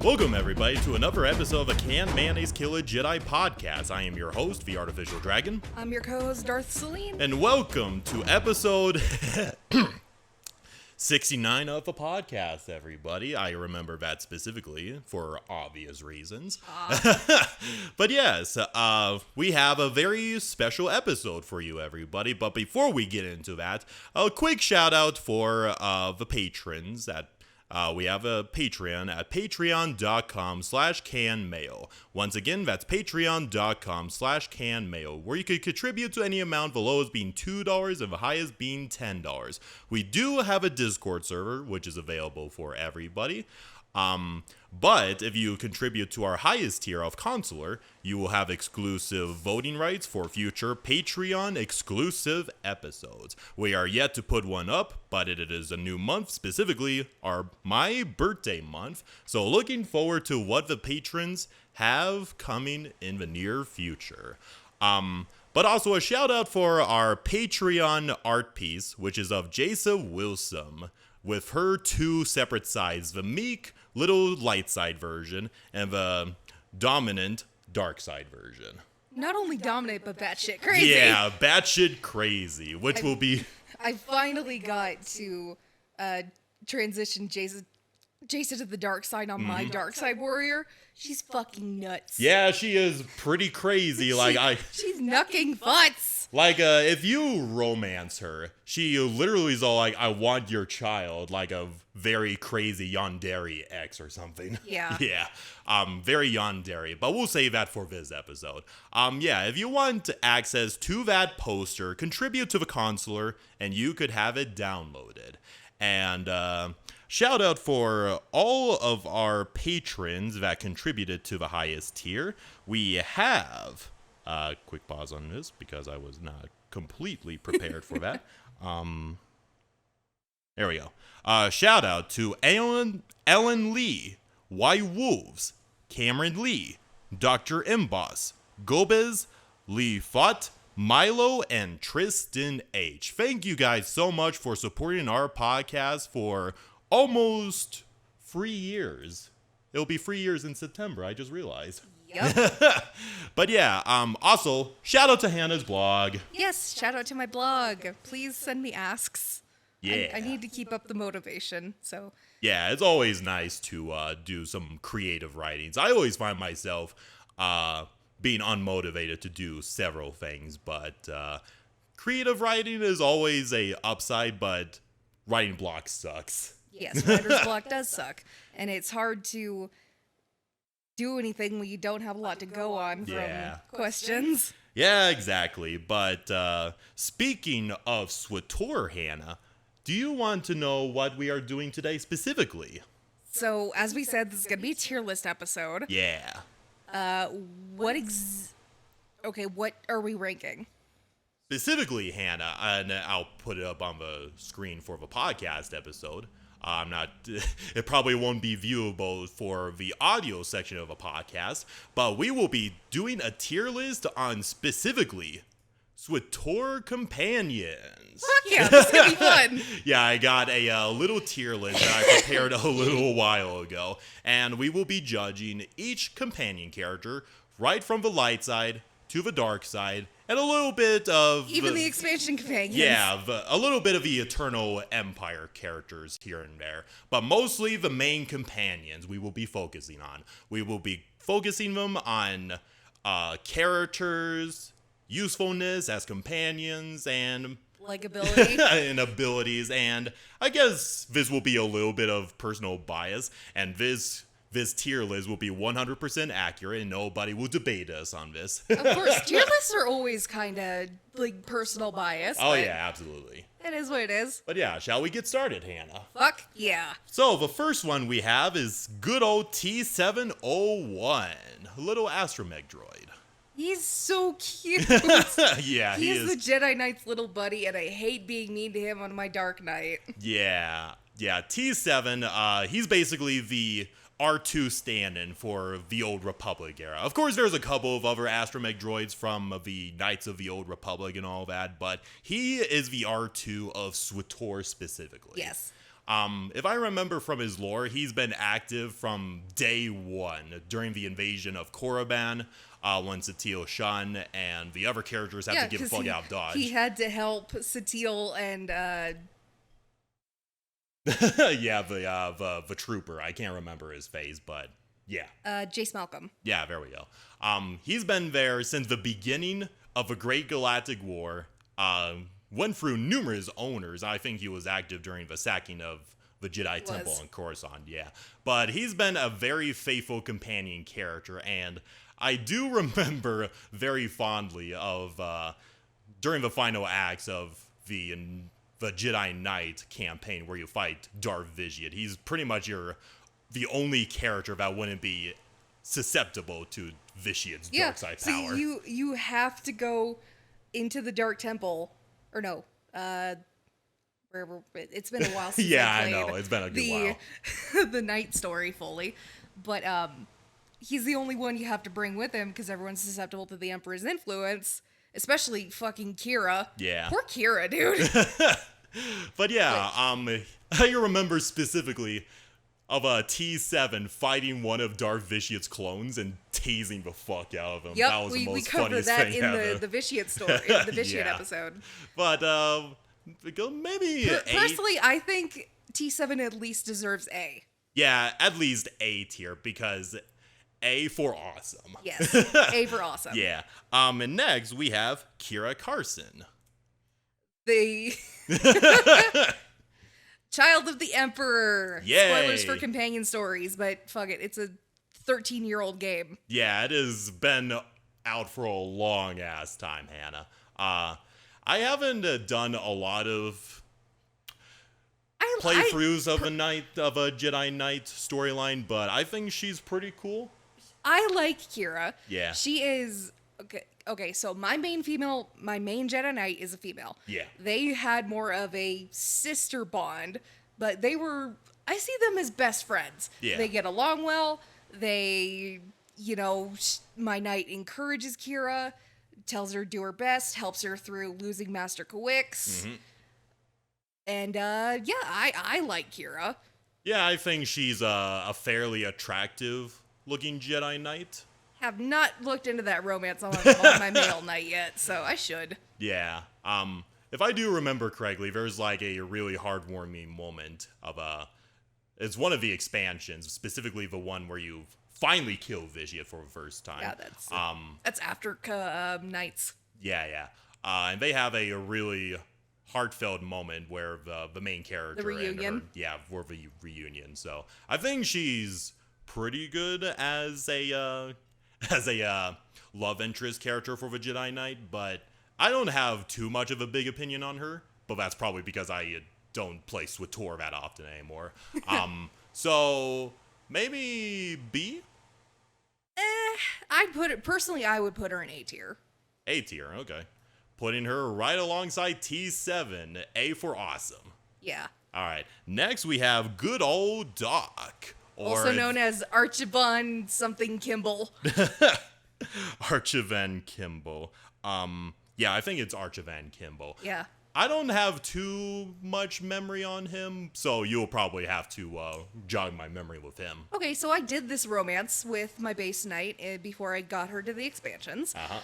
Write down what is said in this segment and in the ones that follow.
Welcome, everybody, to another episode of a Can Mayonnaise Kill a Jedi podcast. I am your host, the Artificial Dragon. I'm your co-host, Darth Celine. And welcome to episode 69 of the podcast, everybody. I remember that specifically for obvious reasons. But yes, we have a very special episode for you, everybody. But before we get into that, a quick shout out for the patrons that we have a Patreon at patreon.com/canmail. Once again, that's patreon.com/canmail, where you could contribute to any amount, the lowest being $2 and the highest being $10. We do have a Discord server, which is available for everybody. But if you contribute to our highest tier of Consular, you will have exclusive voting rights for future Patreon exclusive episodes. We are yet to put one up, but it is a new month, specifically my birthday month. So looking forward to what the patrons have coming in the near future. But also a shout out for our Patreon art piece, which is of Jasa Wilson, with her two separate sides, the meek little light side version and the dominant dark side version. Not only dominant, but batshit crazy. Yeah, batshit crazy, which will be... I finally got to transition Jason to the dark side on my dark side warrior. She's fucking nuts. Yeah, she is pretty crazy. She's knucking butts. If you romance her, she literally is all like, I want your child, like a very crazy yandere ex or something. Yeah. Yeah. Very yandere, but we'll save that for this episode. If you want access to that poster, contribute to the Consular, and you could have it downloaded. And, shout out for all of our patrons that contributed to the highest tier. We have... quick pause on this because I was not completely prepared for that. There we go. Shout out to Ellen Lee, Y Wolves, Cameron Lee, Dr. Imboss, Gobez, Lee Fott, Milo, and Tristan H. Thank you guys so much for supporting our podcast for almost 3 years. It'll be 3 years in September, I just realized. Yep. But yeah, also, shout out to Hannah's blog. Yes, shout out to my blog. Please send me asks. Yeah. I need to keep up the motivation, so... Yeah, it's always nice to do some creative writings. I always find myself being unmotivated to do several things, but creative writing is always a upside, but writing block sucks. Yes, writer's block does suck, and it's hard to do anything when you don't have a lot to go on from questions. Yeah, exactly. But speaking of SWTOR, Hannah, do you want to know what we are doing today specifically? So, as we said, this is going to be a tier list episode. Yeah. What are we ranking? Specifically, Hannah, and I'll put it up on the screen for the podcast episode. It probably won't be viewable for the audio section of a podcast, but we will be doing a tier list on specifically SWTOR companions. Fuck yeah, this is gonna be fun. Yeah, I got a little tier list that I prepared a little while ago, and we will be judging each companion character right from the light side to the dark side, and a little bit of... Even the expansion companions. Yeah, a little bit of the Eternal Empire characters here and there. But mostly the main companions we will be focusing on. We will be focusing them on characters, usefulness as companions, and... likability. and abilities. And I guess this will be a little bit of personal bias, and this tier list will be 100% accurate, and nobody will debate us on this. Of course, tier lists are always kind of like personal bias. Oh yeah, absolutely. It is what it is. But yeah, shall we get started, Hannah? Fuck yeah. So the first one we have is good old T701, a little astromech droid. He's so cute. Yeah, he is the Jedi Knight's little buddy, and I hate being mean to him on my Dark Knight. Yeah, T7, he's basically the R2 stand-in for the Old Republic era. Of course, there's a couple of other astromech droids from the Knights of the Old Republic and all that, but he is the R2 of SWTOR specifically. Yes. If I remember from his lore, he's been active from day one during the invasion of Korriban, when Satele Shan and the other characters had to get the fuck out of Dodge. He had to help Satele and yeah, the trooper. I can't remember his face, but yeah. Jace Malcolm. Yeah, there we go. He's been there since the beginning of the Great Galactic War. Went through numerous owners. I think he was active during the sacking of the Jedi Temple in Coruscant, yeah. But he's been a very faithful companion character, and I do remember very fondly of during the final acts of the Jedi Knight campaign where you fight Darth Vitiate. He's pretty much the only character that wouldn't be susceptible to Vitiate's dark side power. You have to go into the Dark Temple. Or no, it's been a while since I played know. It's been a good while. the Night story fully. But he's the only one you have to bring with him because everyone's susceptible to the Emperor's influence, especially fucking Kira. Yeah. Poor Kira, dude. But yeah, I remember specifically of a T7 fighting one of Darth Vitiate's clones and tasing the fuck out of him. Yep, that was the most we covered funniest that thing in ever. the Vitiate story, in the Vitiate episode. But maybe personally, I think T7 at least deserves A. Yeah, at least A tier because A for awesome. Yes, A for awesome. Yeah. And next we have Kira Carson. The Child of the Emperor. Yay. Spoilers for companion stories, but fuck it, it's a 13-year-old game. Yeah, it has been out for a long ass time, Hannah. I haven't done a lot of playthroughs of a Jedi Knight storyline, but I think she's pretty cool. I like Kira. Yeah. She is okay, so my main Jedi Knight is a female. Yeah. They had more of a sister bond, but I see them as best friends. Yeah. They get along well. They, my knight encourages Kira, tells her to do her best, helps her through losing Master Kawix. Mm-hmm. And I like Kira. Yeah, I think she's a fairly attractive looking Jedi Knight. Have not looked into that romance on my male knight yet, so I should. Yeah. If I do remember correctly, there's like a really heartwarming moment of it's one of the expansions, specifically the one where you finally kill Vitiate for the first time. Yeah, that's after Knights. Yeah. And they have a really heartfelt moment where the main character The reunion. for the reunion. So I think she's pretty good as a love interest character for the Jedi Knight, but I don't have too much of a big opinion on her. But that's probably because I don't play SWTOR that often anymore. So maybe B. I would put her in A tier. A tier, okay. Putting her right alongside T7, A for awesome. Yeah. All right. Next we have good old Doc, Also known as Archibald something Kimball. Archibald Kimball. Yeah, I think it's Archibald Kimball. Yeah. I don't have too much memory on him, so you'll probably have to jog my memory with him. Okay, so I did this romance with my base knight before I got her to the expansions. Uh-huh.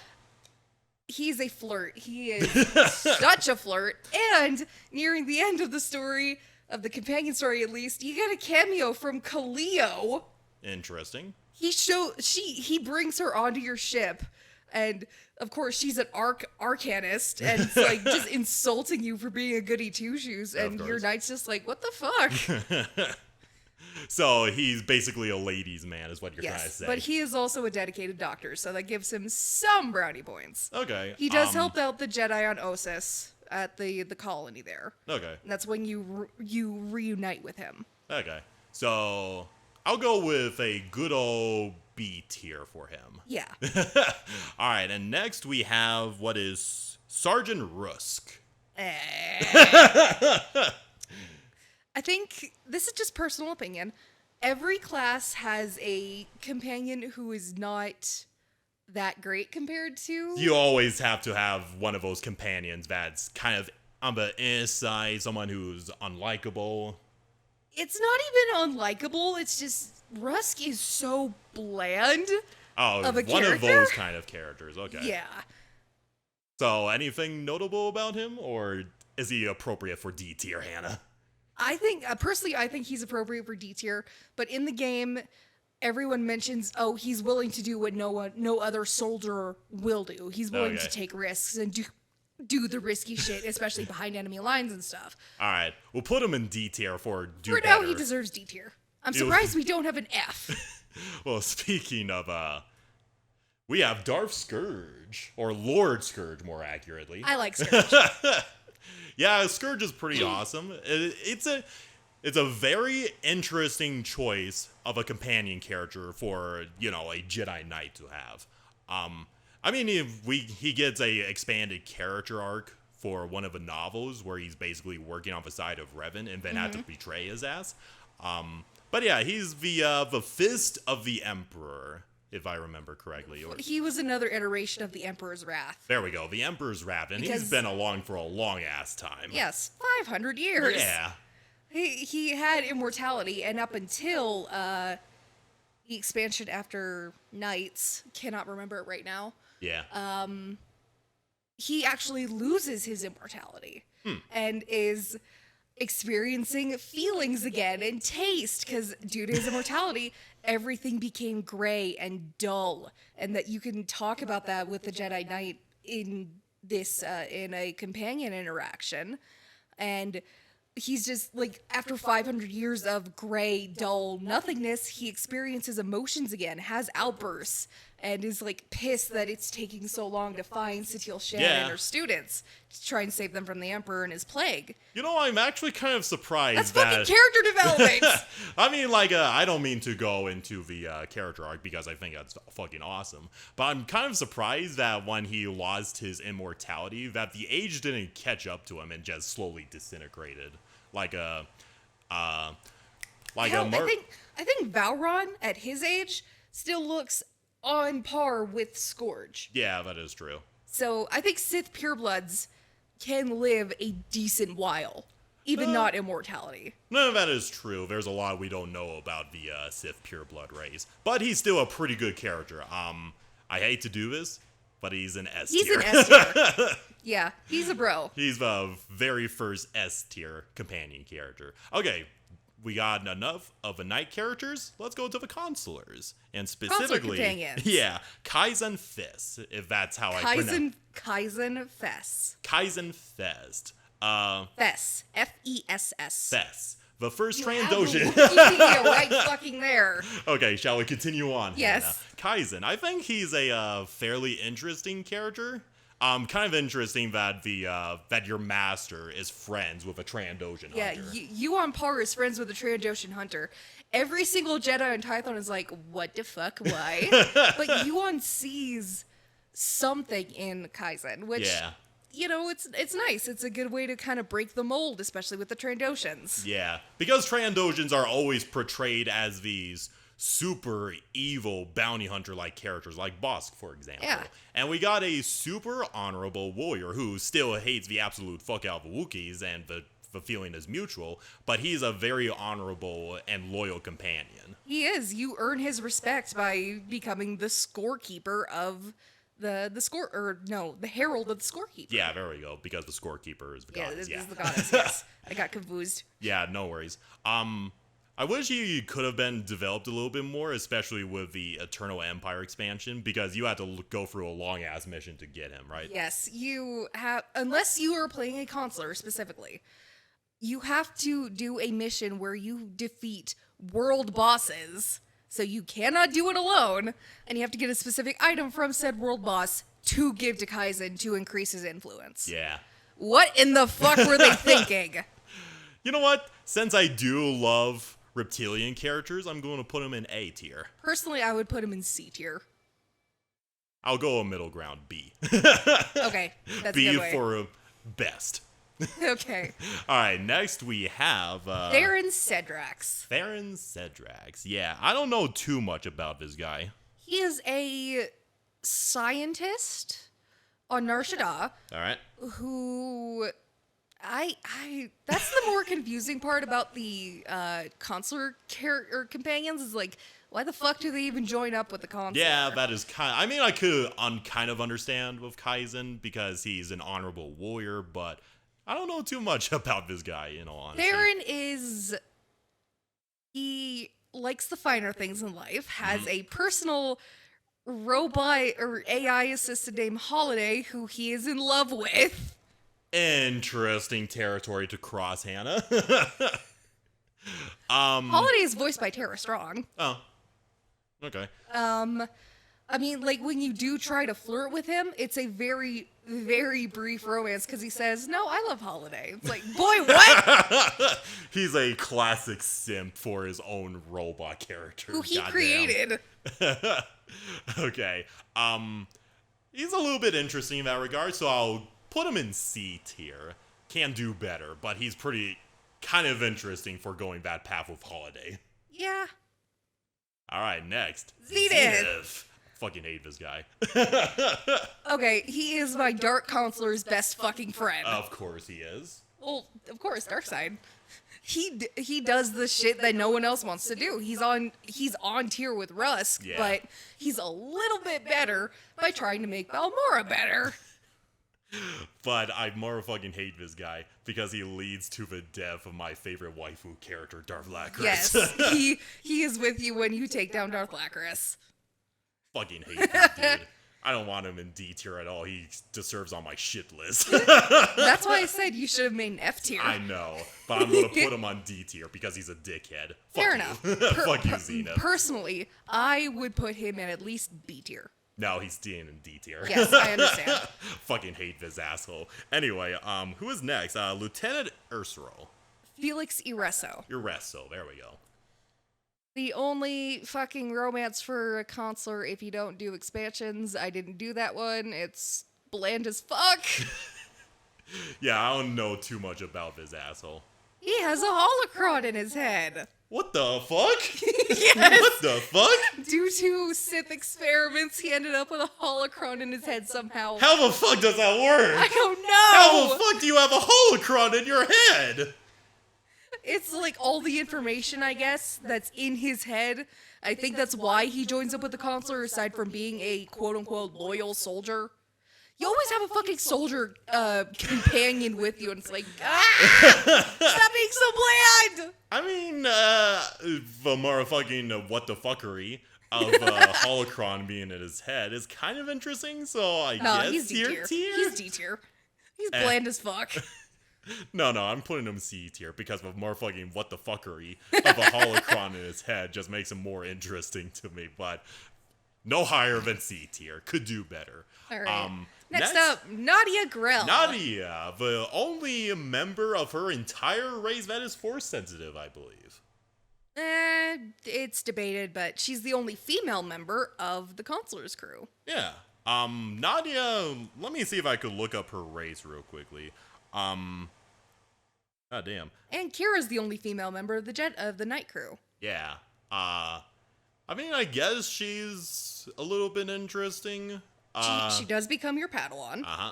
He's a flirt. He is such a flirt. And nearing the end of the story, of the companion story at least, you get a cameo from Kaleo. Interesting. He brings her onto your ship, and of course she's an arcanist, and it's like just insulting you for being a goody two shoes, and your knight's just like, what the fuck? So he's basically a ladies' man, is what you're trying to say. But he is also a dedicated doctor, so that gives him some brownie points. Okay. He does help out the Jedi on Ossus at the colony there. Okay. And that's when you reunite with him. Okay. So I'll go with a good old B tier for him. Yeah. All right, and next we have what is Sergeant Rusk. I think this is just personal opinion. Every class has a companion who is not that great compared to. You always have to have one of those companions that's kind of on the side, someone who's unlikable. It's not even unlikable. It's just Rusk is so bland. Oh, of a one character? of those kind of characters. Okay. Yeah. So, anything notable about him, or is he appropriate for D tier, Hannah? I think, personally, I think he's appropriate for D tier, but in the game, everyone mentions, oh, he's willing to do what no other soldier will do. He's willing to take risks and do the risky shit, especially behind enemy lines and stuff. All right, we'll put him in D tier for do For better. now, he deserves D tier. I'm surprised we don't have an F. Well, speaking of, we have Darth Scourge, or Lord Scourge, more accurately. I like Scourge. Yeah, Scourge is pretty awesome. It's a very interesting choice of a companion character for, a Jedi Knight to have. I mean, he gets a expanded character arc for one of the novels where he's basically working on the side of Revan and then had to betray his ass. But yeah, he's the Fist of the Emperor, if I remember correctly. He was another iteration of the Emperor's Wrath. There we go, the Emperor's Wrath, and he's been along for a long ass time. Yes, 500 years. Yeah. He had immortality, and up until the expansion after Knights, cannot remember it right now. Yeah. He actually loses his immortality and is experiencing feelings again and taste, because due to his immortality, everything became gray and dull, and that you can talk about that with the Jedi Knight in this in a companion interaction. And he's just like, after 500 years of gray, dull nothingness, he experiences emotions again, has outbursts, and is like pissed that it's taking so long to find Satil Shan and her students to try and save them from the Emperor and his plague. I'm actually kind of surprised That's fucking character development. I mean, I don't mean to go into the character arc because I think that's fucking awesome, but I'm kind of surprised that when he lost his immortality, that the age didn't catch up to him and just slowly disintegrated. I think Valron at his age still looks on par with Scourge. Yeah, that is true. So I think Sith purebloods can live a decent while, even not immortality. No, that is true. There's a lot we don't know about the Sith pureblood race, but he's still a pretty good character. I hate to do this, but he's an S tier. He's an S tier. Yeah, he's a bro. He's the very first S tier companion character. Okay, we got enough of the knight characters. Let's go to the consulars. And specifically, yeah, Kaizen Fest, if that's how I pronounce it. Kaizen Fest. Kaizen Fest. Fest. F-E-S-S. Fest. The first Trandoshan. Wikipedia right fucking there. Okay, shall we continue on? Yes. Hannah? Kaizen. I think he's a fairly interesting character. Kind of interesting that that your master is friends with a Trandoshan hunter. Yeah, Yuan Par is friends with a Trandoshan hunter. Every single Jedi in Tython is like, what the fuck, why? But Yuan sees something in Kaizen, which, it's nice. It's a good way to kind of break the mold, especially with the Trandoshans. Yeah, because Trandoshans are always portrayed as these super evil bounty hunter-like characters, like Bosk, for example. Yeah. And we got a super honorable warrior who still hates the absolute fuck out of the Wookiees, and the feeling is mutual, but he's a very honorable and loyal companion. He is. You earn his respect by becoming the scorekeeper of the herald of the scorekeeper. Yeah, there we go, because the scorekeeper is the goddess. This is the goddess, yes. I got confused. Yeah, no worries. I wish he could have been developed a little bit more, especially with the Eternal Empire expansion, because you had to go through a long-ass mission to get him, right? Yes, you have, unless you are playing a consular specifically, you have to do a mission where you defeat world bosses, so you cannot do it alone, and you have to get a specific item from said world boss to give to Kaizen to increase his influence. Yeah. What in the fuck were they thinking? You know what? Since I do love reptilian characters, I'm going to put him in A tier. Personally, I would put him in C tier. I'll go a middle ground, B. Okay, that's B a good way. for best. Okay. All right, next we have Theron Cedrax. Theron Cedrax. Yeah, I don't know too much about this guy. He is a scientist on Nar Shaddaa. All right. Who I that's the more confusing part about the consular or companions is like, why the fuck do they even join up with the consular? Yeah, that is I mean, I could kind of understand with Kaizen because he's an honorable warrior, but I don't know too much about this guy, in all honesty. Theron he likes the finer things in life, has a personal robot or AI assistant named Holiday who he is in love with. Interesting territory to cross, Hannah. Holiday is voiced by Tara Strong. Oh. Okay. I mean, like, when you do try to flirt with him, it's a very, very brief romance because he says, "No, I love Holiday." It's like, boy, what? He's a classic simp for his own robot character. Who he Goddamn. created. Okay. He's a little bit interesting in that regard, so I'll put him in C tier. Can do better, but he's pretty kind of interesting for going that path with Holiday. Yeah. All right, next. Zenith. Fucking hate this guy. Okay, he is my Dark Counselor's best fucking friend. Of course he is. Well, of course, Darkseid. He does the shit that no one else wants to do. He's on tier with Rusk, Yeah. but he's a little bit better by trying to make Balmora better. But I more fucking hate this guy because he leads to the death of my favorite waifu character, Darth Lacris. Yes, he is with you when you take down Darth Lacris. Fucking hate this dude. I don't want him in D tier at all. He deserves on my shit list. That's why I said you should have made an F tier. I know, but I'm gonna put him on D tier because he's a dickhead. Fair Fuck enough. you. Fuck you, Zenith. Personally, I would put him in at least B tier. No, he's in D tier. Yes, I understand. Fucking hate this asshole. Anyway, who is next? Lieutenant Ursuro. Felix Ireso. Ureso, there we go. The only fucking romance for a consular if you don't do expansions. I didn't do that one. It's bland as fuck. Yeah, I don't know too much about this asshole. He has a holocron in his head. What the fuck? Yes. What the fuck? Due to Sith experiments, he ended up with a holocron in his head somehow. How the fuck does that work? I don't know. How the fuck do you have a holocron in your head? It's like all the information, I guess, that's in his head. I think that's why he joins up with the consular, aside from being a quote-unquote loyal soldier. You always have a fucking soldier companion with you, and it's like, stop being so bland! I mean, the more fucking what the fuckery of holocron being in his head is kind of interesting, so I guess he's D tier. He's D tier. He's bland as fuck. No, I'm putting him C tier because of more fucking what the fuckery of a holocron in his head just makes him more interesting to me, but no higher than C tier. Could do better. All right. Next up, Nadia Grell. Nadia, the only member of her entire race that is force sensitive, I believe. It's debated, but she's the only female member of the consular's crew. Yeah. Nadia, let me see if I could look up her race real quickly. God damn. And Kira's the only female member of the night crew. Yeah. I mean, I guess she's a little bit interesting. She does become your Padawan. Uh-huh.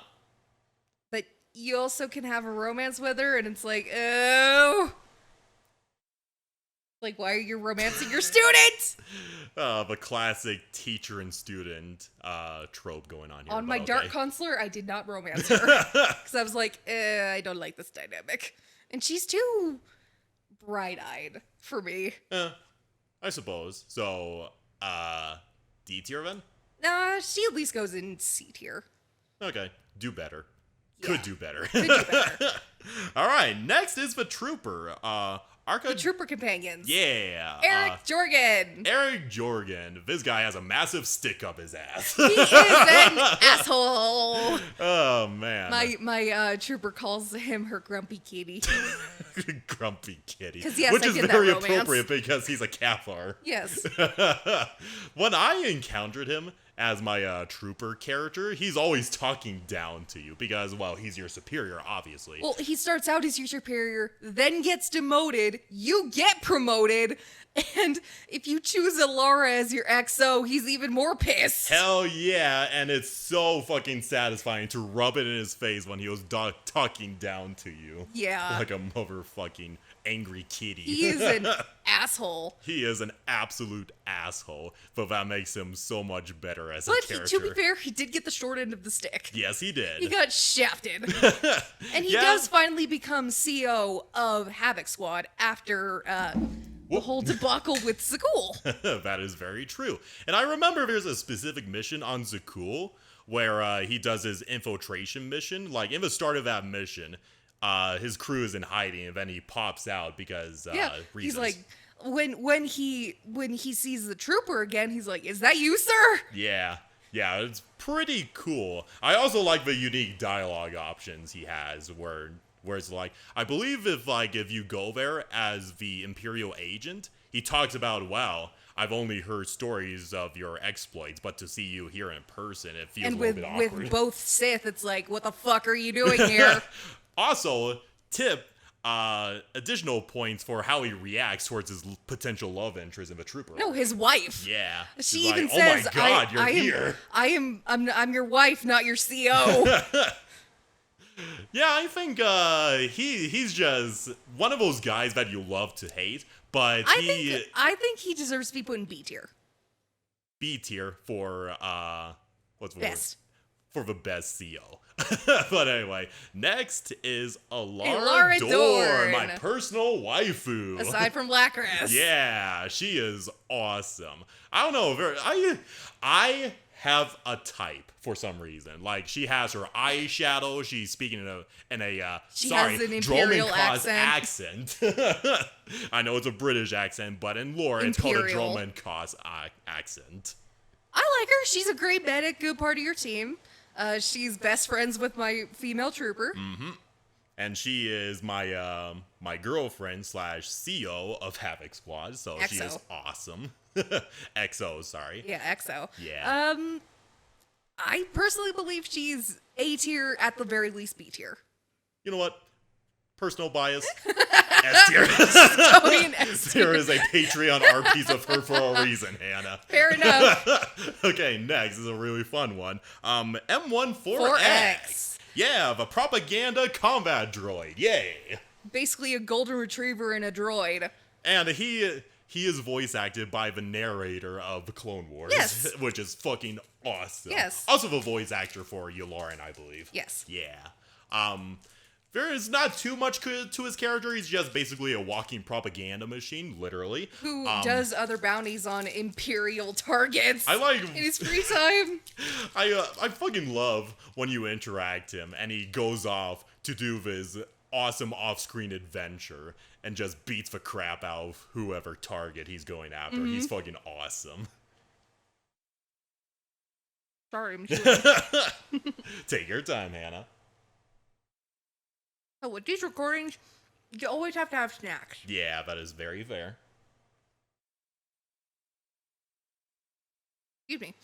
But you also can have a romance with her, and it's like, oh. Like, why are you romancing your student? The classic teacher and student trope going on here. On my okay. Dark Consular, I did not romance her. Because I was like, I don't like this dynamic. And she's too bright-eyed for me. I suppose. So, D tier then? Nah, she at least goes in C tier. Okay. Do better. Yeah. Could do better. Could do better. All right. Next is the Trooper. The Trooper Companions. Yeah. Eric Jorgen. Eric Jorgen. This guy has a massive stick up his ass. He is an asshole. Oh, man. My trooper calls him her grumpy kitty. Grumpy kitty. Yes, which I is did that very romance. appropriate because he's a Cathar. Yes. When I encountered him as my trooper character, he's always talking down to you because, well, he's your superior, obviously. Well, he starts out as your superior, then gets demoted, you get promoted, and if you choose Alara as your XO, he's even more pissed. Hell yeah, and it's so fucking satisfying to rub it in his face when he was talking down to you. Yeah. Like a motherfucking angry kitty. He is an asshole. He is an absolute asshole, but that makes him so much better as a character. But to be fair, he did get the short end of the stick. Yes, he did. He got shafted. And he does finally become CEO of Havoc Squad after the whole debacle with Zakul. That is very true. And I remember there's a specific mission on Zakul where he does his infiltration mission. Like, in the start of that mission, his crew is in hiding, and then he pops out because reasons. He's like, when he sees the trooper again, he's like, "Is that you, sir?" Yeah, it's pretty cool. I also like the unique dialogue options he has, where it's like, I believe if you go there as the Imperial agent, he talks about, wow, I've only heard stories of your exploits, but to see you here in person, it feels a little bit awkward. And with both Sith, it's like, what the fuck are you doing here? Also, additional points for how he reacts towards his potential love interest in the trooper. No, his wife. Yeah. She He's even like, says, "Oh my God, you're here." I'm your wife, not your CO. Yeah, I think he's just one of those guys that you love to hate, but I think he deserves to be put in B tier. B tier for what's the Best. word? For the best CO. But anyway, next is Alara Dorn, Dorn, my personal waifu. Aside from Lacras. Yeah, she is awesome. I don't know, I have a type for some reason. Like, she has her eyeshadow. She's speaking in a she has an Imperial accent. I know it's a British accent, but in lore, it's called a Droman-Kos accent. I like her. She's a great medic, good part of your team. She's best friends with my female trooper. Mm-hmm. And she is my my girlfriend / CO of Havoc Squad, so XO. She is awesome. XO, sorry. Yeah, XO. Yeah. I personally believe she's A tier, at the very least B tier. You know what? Personal bias. S tier. There is a Patreon art piece of her for a reason, Hannah. Fair enough. Okay, next is a really fun one. M14X. Yeah, the propaganda combat droid. Yay. Basically a golden retriever and a droid. And he is voice acted by the narrator of the Clone Wars. Yes. Which is fucking awesome. Yes. Also the voice actor for Yularen, I believe. Yes. Yeah. There is not too much to his character. He's just basically a walking propaganda machine, literally. Who does other bounties on Imperial targets in his free time. I fucking love when you interact him and he goes off to do this awesome off-screen adventure and just beats the crap out of whoever target he's going after. Mm-hmm. He's fucking awesome. Sorry, I'm chewing. Take your time, Hannah. Oh, with these recordings, you always have to have snacks. Yeah, that is very fair. Excuse me.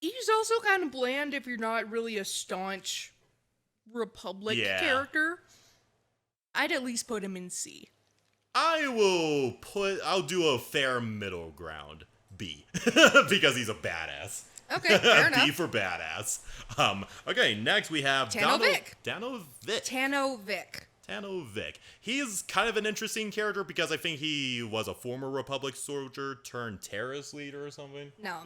He's also kind of bland if you're not really a staunch Republic character. I'd at least put him in C. I'll do a fair middle ground. B. Because he's a badass. Okay, fair enough. B for badass. Okay, next we have Tanovic. He's kind of an interesting character because I think he was a former Republic soldier turned terrorist leader or something. No.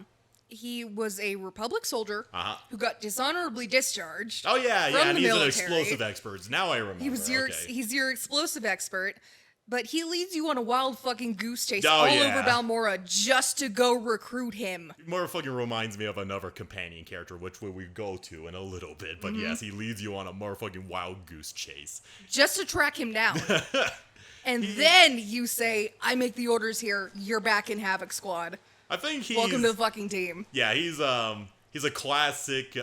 He was a Republic soldier who got dishonorably discharged. Oh, yeah, from and the he's military. an explosive expert. Now I remember. He's your explosive expert. But he leads you on a wild fucking goose chase over Balmora just to go recruit him. More fucking reminds me of another companion character, which we go to in a little bit. But yes, he leads you on a more fucking wild goose chase. Just to track him down. And then you say, I make the orders here, you're back in Havoc Squad. I think welcome to the fucking team. Yeah, he's a classic...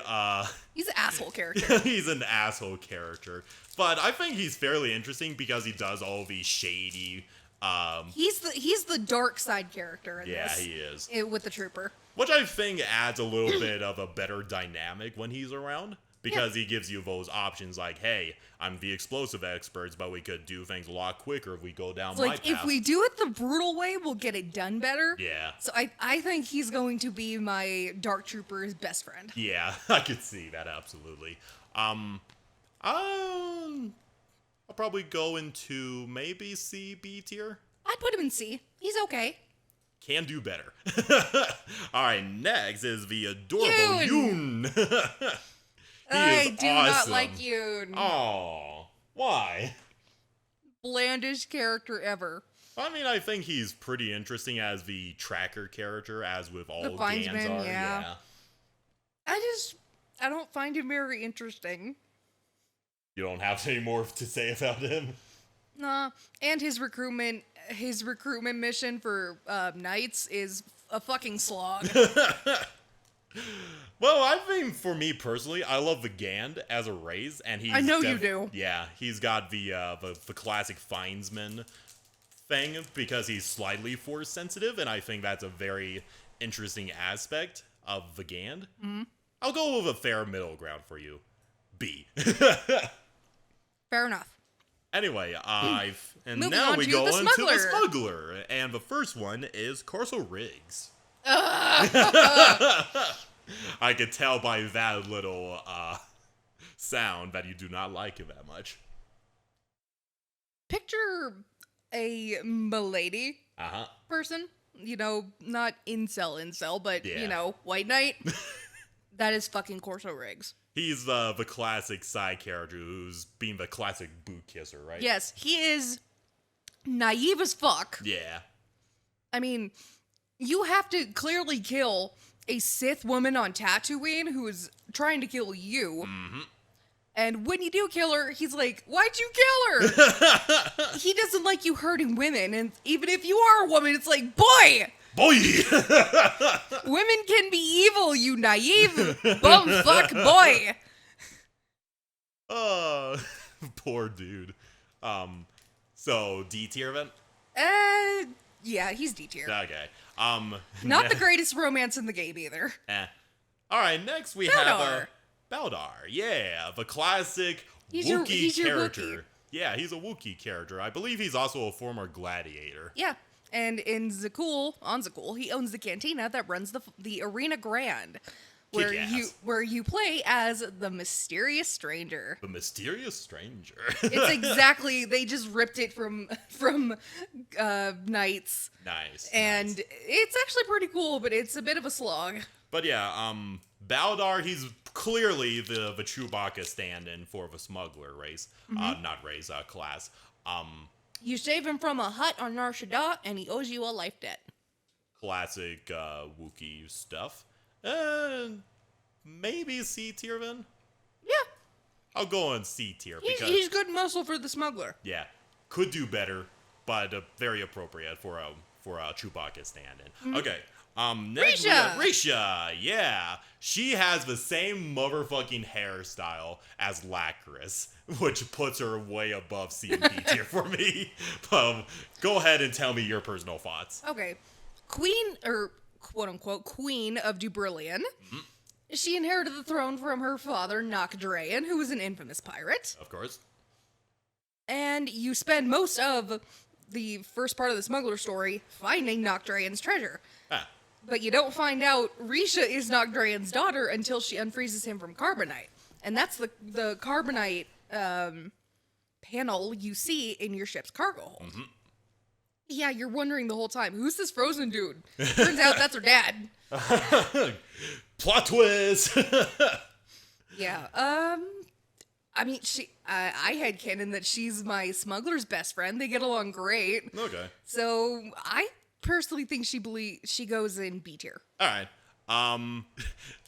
he's an asshole character. He's an asshole character. But I think he's fairly interesting because he does all these shady He's the dark side character in Yeah, this. he is. With the trooper. Which I think adds a little bit of a better dynamic when he's around. Because he gives you those options like, hey, I'm the explosive experts, but we could do things a lot quicker if we go down my path. If we do it the brutal way, we'll get it done better. Yeah. So I think he's going to be my Dark Trooper's best friend. Yeah, I could see that, absolutely. I'll probably go into maybe C, B tier. I'd put him in C. He's okay. Can do better. Alright, next is the adorable Yoon. I do not like Yoon. Oh, why? Blandest character ever. I mean, I think he's pretty interesting as the tracker character, as with all The Gans Findsman, are. yeah. I don't find him very interesting. You don't have any more to say about him? Nah, and his recruitment mission for Knights is a fucking slog. Well, I think for me personally, I love the Gand as a race, and he's I know you do. Yeah, he's got the classic Findsman thing because he's slightly force sensitive, and I think that's a very interesting aspect of the Gand. Mm-hmm. I'll go with a fair middle ground for you, B. Fair enough. Anyway, and Moving now on we to go the into the smuggler. smuggler, and the first one is Corso Riggs. I could tell by that little sound that you do not like him that much. Picture a milady Uh-huh. person. You know, not incel, but, Yeah. you know, white knight. That is fucking Corso Riggs. He's the classic side character who's being the classic boot kisser, right? Yes, he is naive as fuck. Yeah. I mean, you have to clearly kill a Sith woman on Tatooine who is trying to kill you. Mm-hmm. And when you do kill her, he's like, why'd you kill her? He doesn't like you hurting women. And even if you are a woman, it's like, boy! Boy! Women can be evil, you naive bumfuck boy! Poor dude. So, D tier then? Yeah, he's D tier. Okay. Not the greatest romance in the game either. Alright, next we have Baldar. Yeah, the classic Wookiee he's your character. Wookiee. Yeah, he's a Wookiee character. I believe he's also a former gladiator. Yeah, and on Zakul, he owns the cantina that runs the Arena Grand, where you play as the mysterious stranger. The mysterious stranger. It's exactly, they just ripped it from Knights. Nice. And nice. it's actually pretty cool, but it's a bit of a slog. But yeah, Baldar, he's clearly the Chewbacca stand-in for the smuggler race. Class. You save him from a hut on Nar Shaddaa, and he owes you a life debt. Classic Wookiee stuff. Maybe C tier then? Yeah. I'll go on C tier because He's good muscle for the smuggler. yeah, could do better, but very appropriate for a Chewbacca stand-in. Mm-hmm. Okay. Next we have Risha. Yeah, she has the same motherfucking hairstyle as Lacris, which puts her way above C and D tier for me. Go ahead and tell me your personal thoughts. Okay, Queen, or quote-unquote Queen of Dubrillion. Mm-hmm. She inherited the throne from her father, Nokdrayan, who was an infamous pirate. Of course. And you spend most of the first part of the smuggler story finding Nokdrayan's treasure. But you don't find out Risha is Nokdrayan's daughter until she unfreezes him from carbonite. And that's the carbonite panel you see in your ship's cargo hold. Mm-hmm. Yeah, you're wondering the whole time, who's this frozen dude? Turns out that's her dad. Plot twist! Yeah, I mean, I had canon that she's my smuggler's best friend. They get along great. Okay. So I personally think she goes in B tier. All right.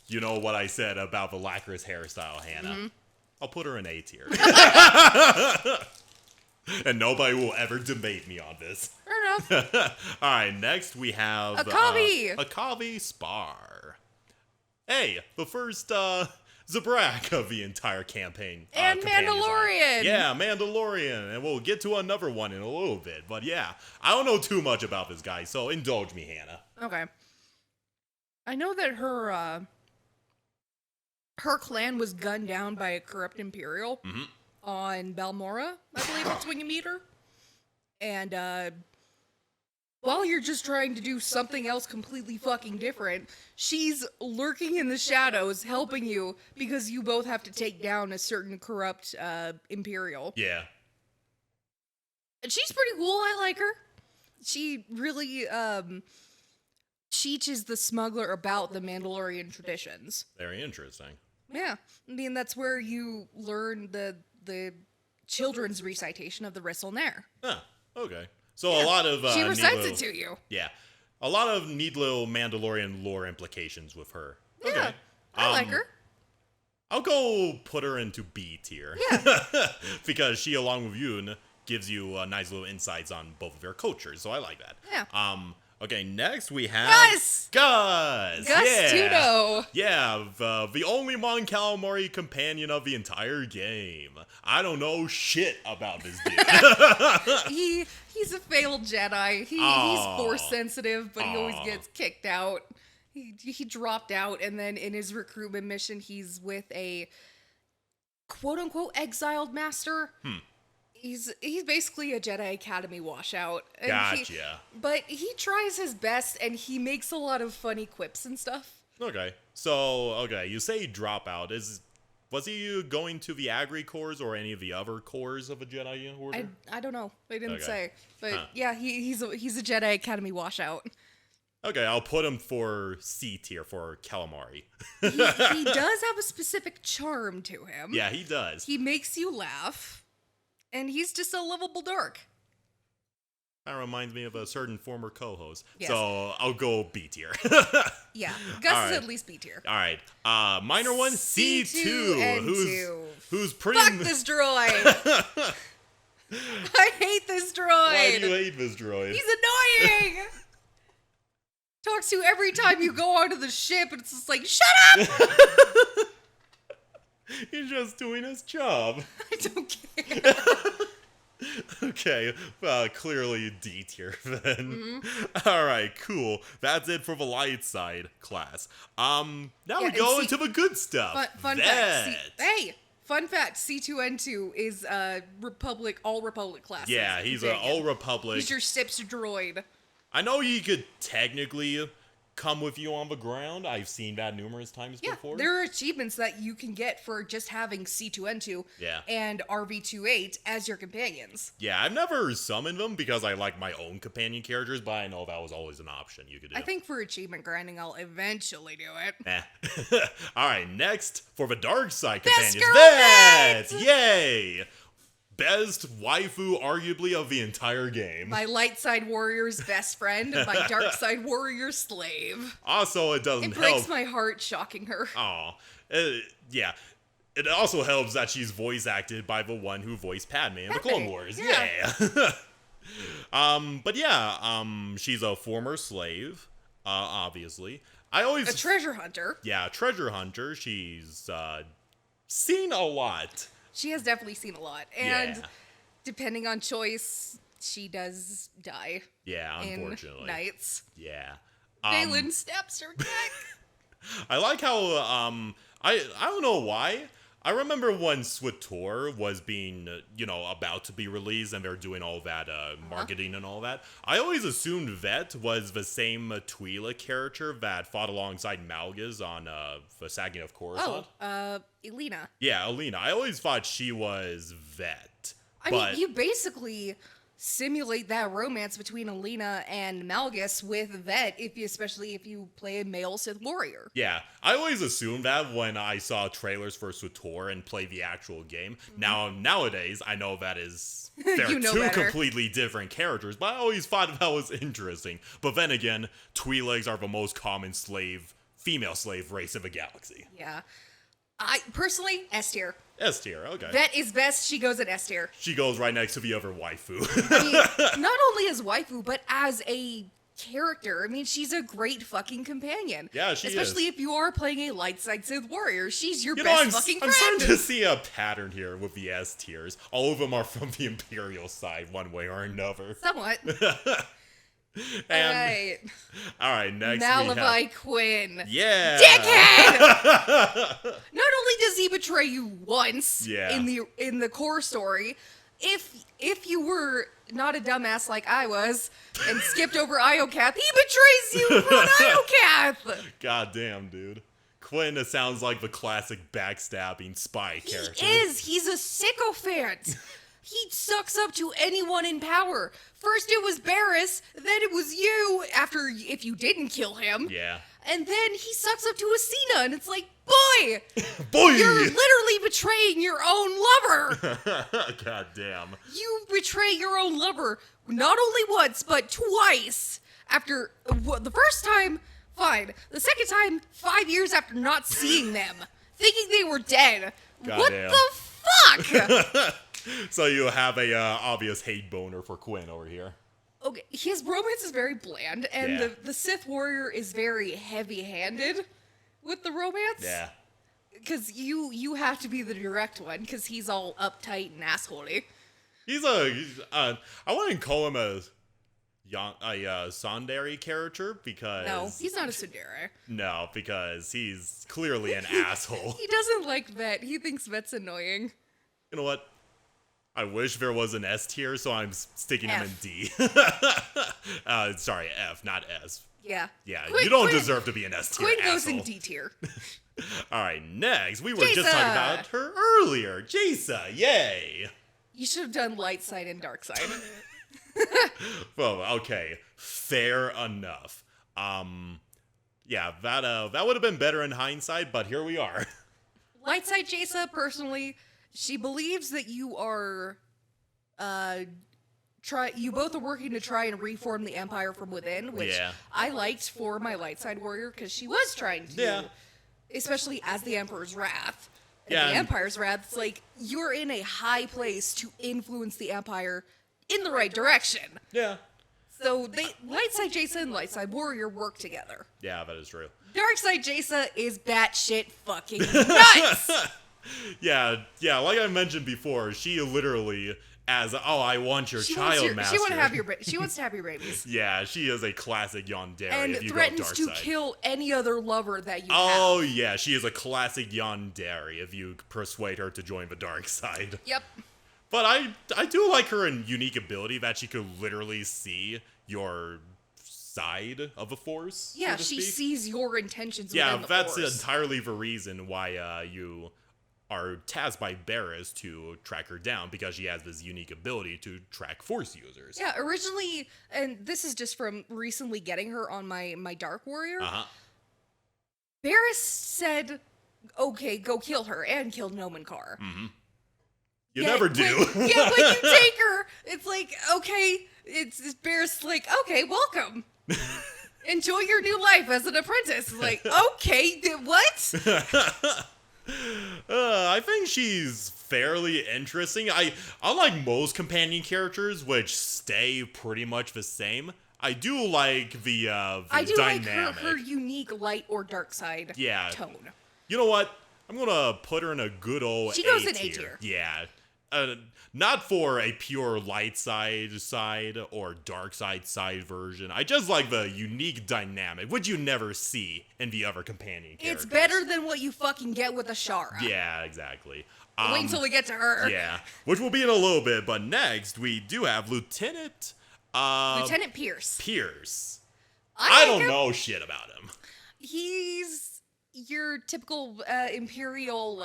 You know what I said about the Lacris hairstyle, Hannah? Mm-hmm. I'll put her in A tier. And nobody will ever debate me on this. Fair enough. All right, next we have Akavi Spar. Hey, the Zabrak of the entire campaign. And companion design. Mandalorian. Yeah, Mandalorian. And we'll get to another one in a little bit. But yeah, I don't know too much about this guy, so indulge me, Hannah. Okay. I know that her clan was gunned down by a corrupt Imperial on Balmora, I believe that's when you meet her. And while you're just trying to do something else completely fucking different, she's lurking in the shadows helping you because you both have to take down a certain corrupt Imperial. Yeah. And she's pretty cool, I like her. She really teaches the smuggler about the Mandalorian traditions. Very interesting. Yeah. I mean, that's where you learn the children's recitation of the Rissel Nair. Huh. Okay. So a lot of she recites neat it to you. Yeah. A lot of neat little Mandalorian lore implications with her. Yeah. Okay. I like her. I'll go put her into B tier. Yeah. Because she, along with Yoon, gives you nice little insights on both of their cultures, so I like that. Yeah. Okay, next we have Gus! Gus! Gus Yeah. Tudo! Yeah, the only Mon Calamari companion of the entire game. I don't know shit about this dude. He's a failed Jedi. He's force sensitive, but he always gets kicked out. He dropped out, and then in his recruitment mission, he's with a quote-unquote exiled master. He's basically a Jedi Academy washout. And Gotcha. But he tries his best, and he makes a lot of funny quips and stuff. Okay. So, you say dropout. Was he going to the Agri Corps or any of the other corps of a Jedi Order? I don't know. They didn't Okay. say. But yeah, he's a Jedi Academy washout. Okay, I'll put him for C tier for calamari. He does have a specific charm to him. Yeah, he does. He makes you laugh, and he's just a lovable dork. That reminds me of a certain former co-host. Yes. So I'll go B tier. Yeah, Gus All is right. at least B tier. All right. Minor one, C2. Who's pretty... Fuck this droid! I hate this droid! Why do you hate this droid? He's annoying! Talks to you every time you go onto the ship, and it's just like, shut up! He's just doing his job. I don't care. Okay, clearly D tier then. Alright, cool. That's it for the light side class. Now we go into the good stuff. Fun fact. Fun fact, C2N2 is all Republic classes. Yeah, he's an all Republic. He's your SIPS droid. I know he could technically come with you on the ground. I've seen that numerous times before. There are achievements that you can get for just having C2N2 and RV28 as your companions. Yeah, I've never summoned them because I like my own companion characters, but I know that was always an option you could do. I think for achievement grinding, I'll eventually do it. Alright, next, for the dark side Best companions. girlfriend! Yay! Best waifu, arguably, of the entire game. My light side warrior's best friend, my dark side warrior's slave. Also, it doesn't help. It breaks my heart shocking her. Aw. Yeah. It also helps that she's voice acted by the one who voiced Padme in the Clone Wars. Yeah. She's a former slave, obviously. A treasure hunter. Yeah, a treasure hunter. She's seen a lot. She has definitely seen a lot. And depending on choice, she does die. Yeah, unfortunately. In Knights. Yeah. Galen stabs her neck. I like how, I don't know why. I remember when SWTOR was being, about to be released and they're doing all that marketing and all that. I always assumed Vet was the same Twi'lek character that fought alongside Malgus on the Sagging of Coruscant. Elena. Yeah, Elena. I always thought she was Vet. I mean, you basically simulate that romance between Elena and Malgus with Vet, especially if you play a male Sith warrior. Yeah, I always assumed that when I saw trailers for SWTOR and play the actual game. Nowadays, I know that is they're two completely different characters, but I always thought that was interesting. But then again, Twi'leks are the most common female slave race in the galaxy. Yeah. I personally, S tier. S tier, okay. Vet is best, she goes in S tier. She goes right next to the other waifu. I mean, not only as waifu, but as a character. I mean, she's a great fucking companion. Yeah, she Especially is. if you are playing a light side Sith warrior. She's your You know, best I'm fucking I'm friend. starting to see a pattern here with the S tiers. All of them are from the Imperial side, one way or another. Somewhat. And, all right, next we have... Malavai Quinn. Yeah! Dickhead! Not only does he betray you once Yeah. in the core story, if you were not a dumbass like I was and skipped over Iocath, he betrays you on Iocath! God damn, dude. Quinn sounds like the classic backstabbing spy character. He is! He's a sycophant! He sucks up to anyone in power. First it was Barriss, then it was you, if you didn't kill him. Yeah. And then he sucks up to Asina, and it's like, boy! Boy! You're literally betraying your own lover! God damn. You betray your own lover not only once, but twice. After the first time, fine. The second time, 5 years after not seeing them, thinking they were dead. What Goddamn. the fuck? So you have a obvious hate boner for Quinn over here. Okay, his romance is very bland, and Yeah. the Sith warrior is very heavy-handed with the romance. Yeah. Because you have to be the direct one, because he's all uptight and assholey. I wouldn't call him a Sundari character because... No, he's not a Sundari. No, because he's clearly an asshole. He doesn't like Vet. He thinks Vet's annoying. You know what? I wish there was an S tier, so I'm sticking him in F. D. Sorry, F, not S. Yeah. Yeah, Quinn- you don't Quinn- deserve to be an S tier, Quinn goes asshole. in D tier. All right, next, we were just talking Jaisa. about her earlier. Jaisa, yay! You should have done light side and dark side. Well, okay, fair enough. Yeah, that would have been better in hindsight, but here we are. Light side Jaisa, personally, she believes that you are, you both are working to try and reform the Empire from within, which Yeah. I liked for my light side warrior, because she was trying to, Yeah. especially as the Emperor's Wrath. And Yeah, the and- Empire's Wrath, it's like, you're in a high place to influence the Empire in the right direction. Yeah. So light side Jaisa and light side warrior work together. Yeah, that is true. Dark side Jaisa is batshit fucking nuts. Yeah, like I mentioned before, she literally, I want your child master. She wants to have your babies. Yeah, she is a classic yandere And if you threatens go dark to side. kill any other lover that you Oh, have. yeah, she is a classic yandere if you persuade her to join the dark side. Yep. But I do like her unique ability that she could literally see your side of the Force. Yeah, so to she speak. sees your intentions Yeah, within the that's Force. entirely the reason why you are tasked by Barriss to track her down, because she has this unique ability to track Force users. Yeah, originally, and this is just from recently getting her on my Dark Warrior, Barriss said, okay, go kill her, and killed Nomenkar. You never do. When you take her, it's like, okay, it's Barriss like, okay, welcome. Enjoy your new life as an apprentice. Like, okay, what? I think she's fairly interesting. Unlike most companion characters, which stay pretty much the same, I do like the I do dynamic. like her unique light or dark side tone. You know what? I'm gonna put her in a good old She goes A in A tier. tier. Yeah. Not for a pure light side or dark side version. I just like the unique dynamic, which you never see in the other companion characters. It's better than what you fucking get with Ashara. Yeah, exactly. Wait until we get to her. Yeah, which will be in a little bit. But next, we do have Lieutenant Pierce. Pierce. I I don't him. know shit about him. He's your typical imperial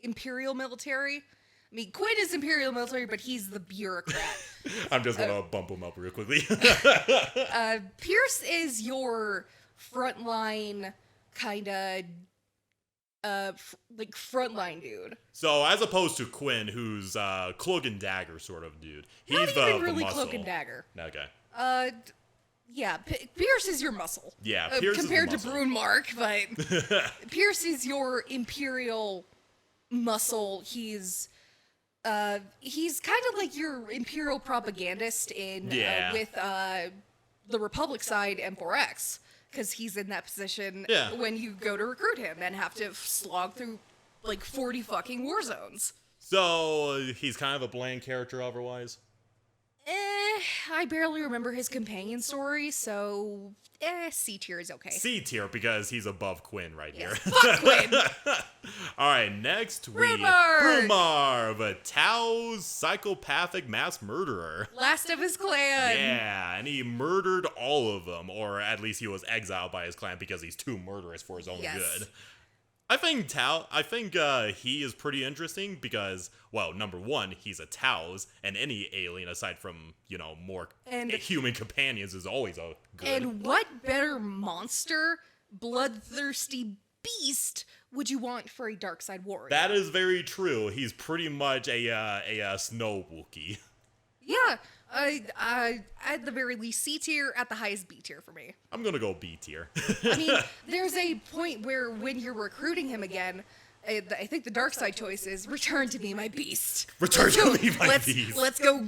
military. I mean, Quinn is imperial military, but he's the bureaucrat. I'm just gonna bump him up real quickly. Pierce is your frontline kind of like frontline dude. So as opposed to Quinn, who's cloak and dagger sort of dude, he's Not even the really muscle. cloak and dagger. Okay. Yeah, Pierce is your muscle. Yeah, Pierce compared is the to muscle. Brunmark, but Pierce is your imperial muscle. He's kind of like your imperial propagandist in Yeah. with the Republic side M4X, because he's in that position when you go to recruit him and have to slog through like 40 fucking war zones. So he's kind of a bland character otherwise? I barely remember his companion story, so C tier is okay. C tier because he's above Quinn right here. Fuck Quinn! Alright, next we... Brumar, the Tao's psychopathic mass murderer. Last of his clan. Yeah, and he murdered all of them, or at least he was exiled by his clan because he's too murderous for his own good. I think he is pretty interesting because, well, number one, he's a Tao's, and any alien aside from, more human companions is always a good. And what better monster, bloodthirsty beast would you want for a dark side warrior? That is very true. He's pretty much a snow Wookiee. Yeah, at the very least C tier, at the highest B tier for me. I'm gonna go B tier. I mean, there's a point where when you're recruiting him again, I think the dark side choice is return to be my beast. Return to be my beast. Let's go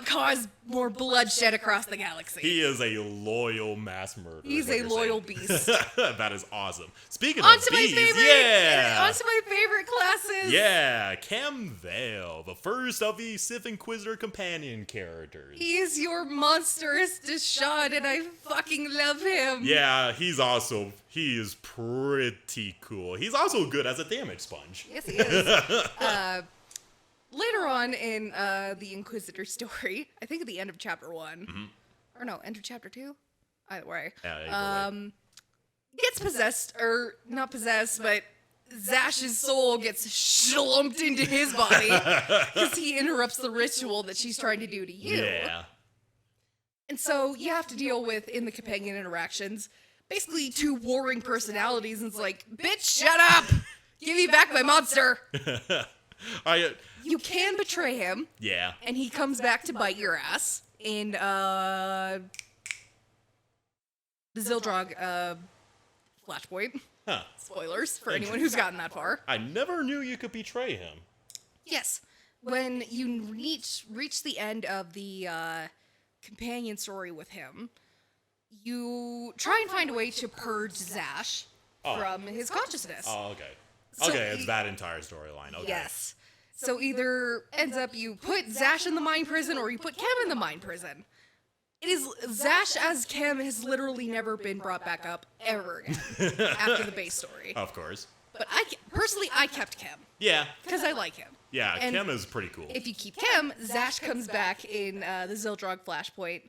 cause more bloodshed across the galaxy. He is a loyal mass murderer. He's a loyal beast. That is awesome. Speaking of beasts, onto my favorite classes. Yeah, Cam Vale, the first of the Sith Inquisitor companion characters. He is your monstrous Deshaun, and I fucking love him. Yeah, he is pretty cool. He's also good as a damage sponge. Yes, he is. Later on in the Inquisitor story, I think at the end of chapter 1, or no, end of chapter 2, either way, gets possessed, or not possessed, but Zash's soul gets slumped into his body because he interrupts the ritual that she's trying to do to you. Yeah. And so you have to deal with, in the companion interactions, basically two warring personalities, and it's like, bitch, shut up! Give me back my monster! You can betray him. Yeah. And he comes back to bite your ass in, the Zildrog, Flashpoint. Huh. Spoilers for anyone who's gotten that far. I never knew you could betray him. Yes. When you reach the end of the, companion story with him, you try and find a way to purge Zash from his consciousness. Oh, okay. So it's that entire storyline. Okay. Yes. So either ends up you put Zash in the mind prison or you put Kem in the mind prison. It is Zash as Kem has literally never been brought back up ever again after the base story. Of course. But I kept Kem. Yeah. Because I like him. Yeah, and Kem is pretty cool. If you keep Kem, Zash comes back in the Zildrog Flashpoint,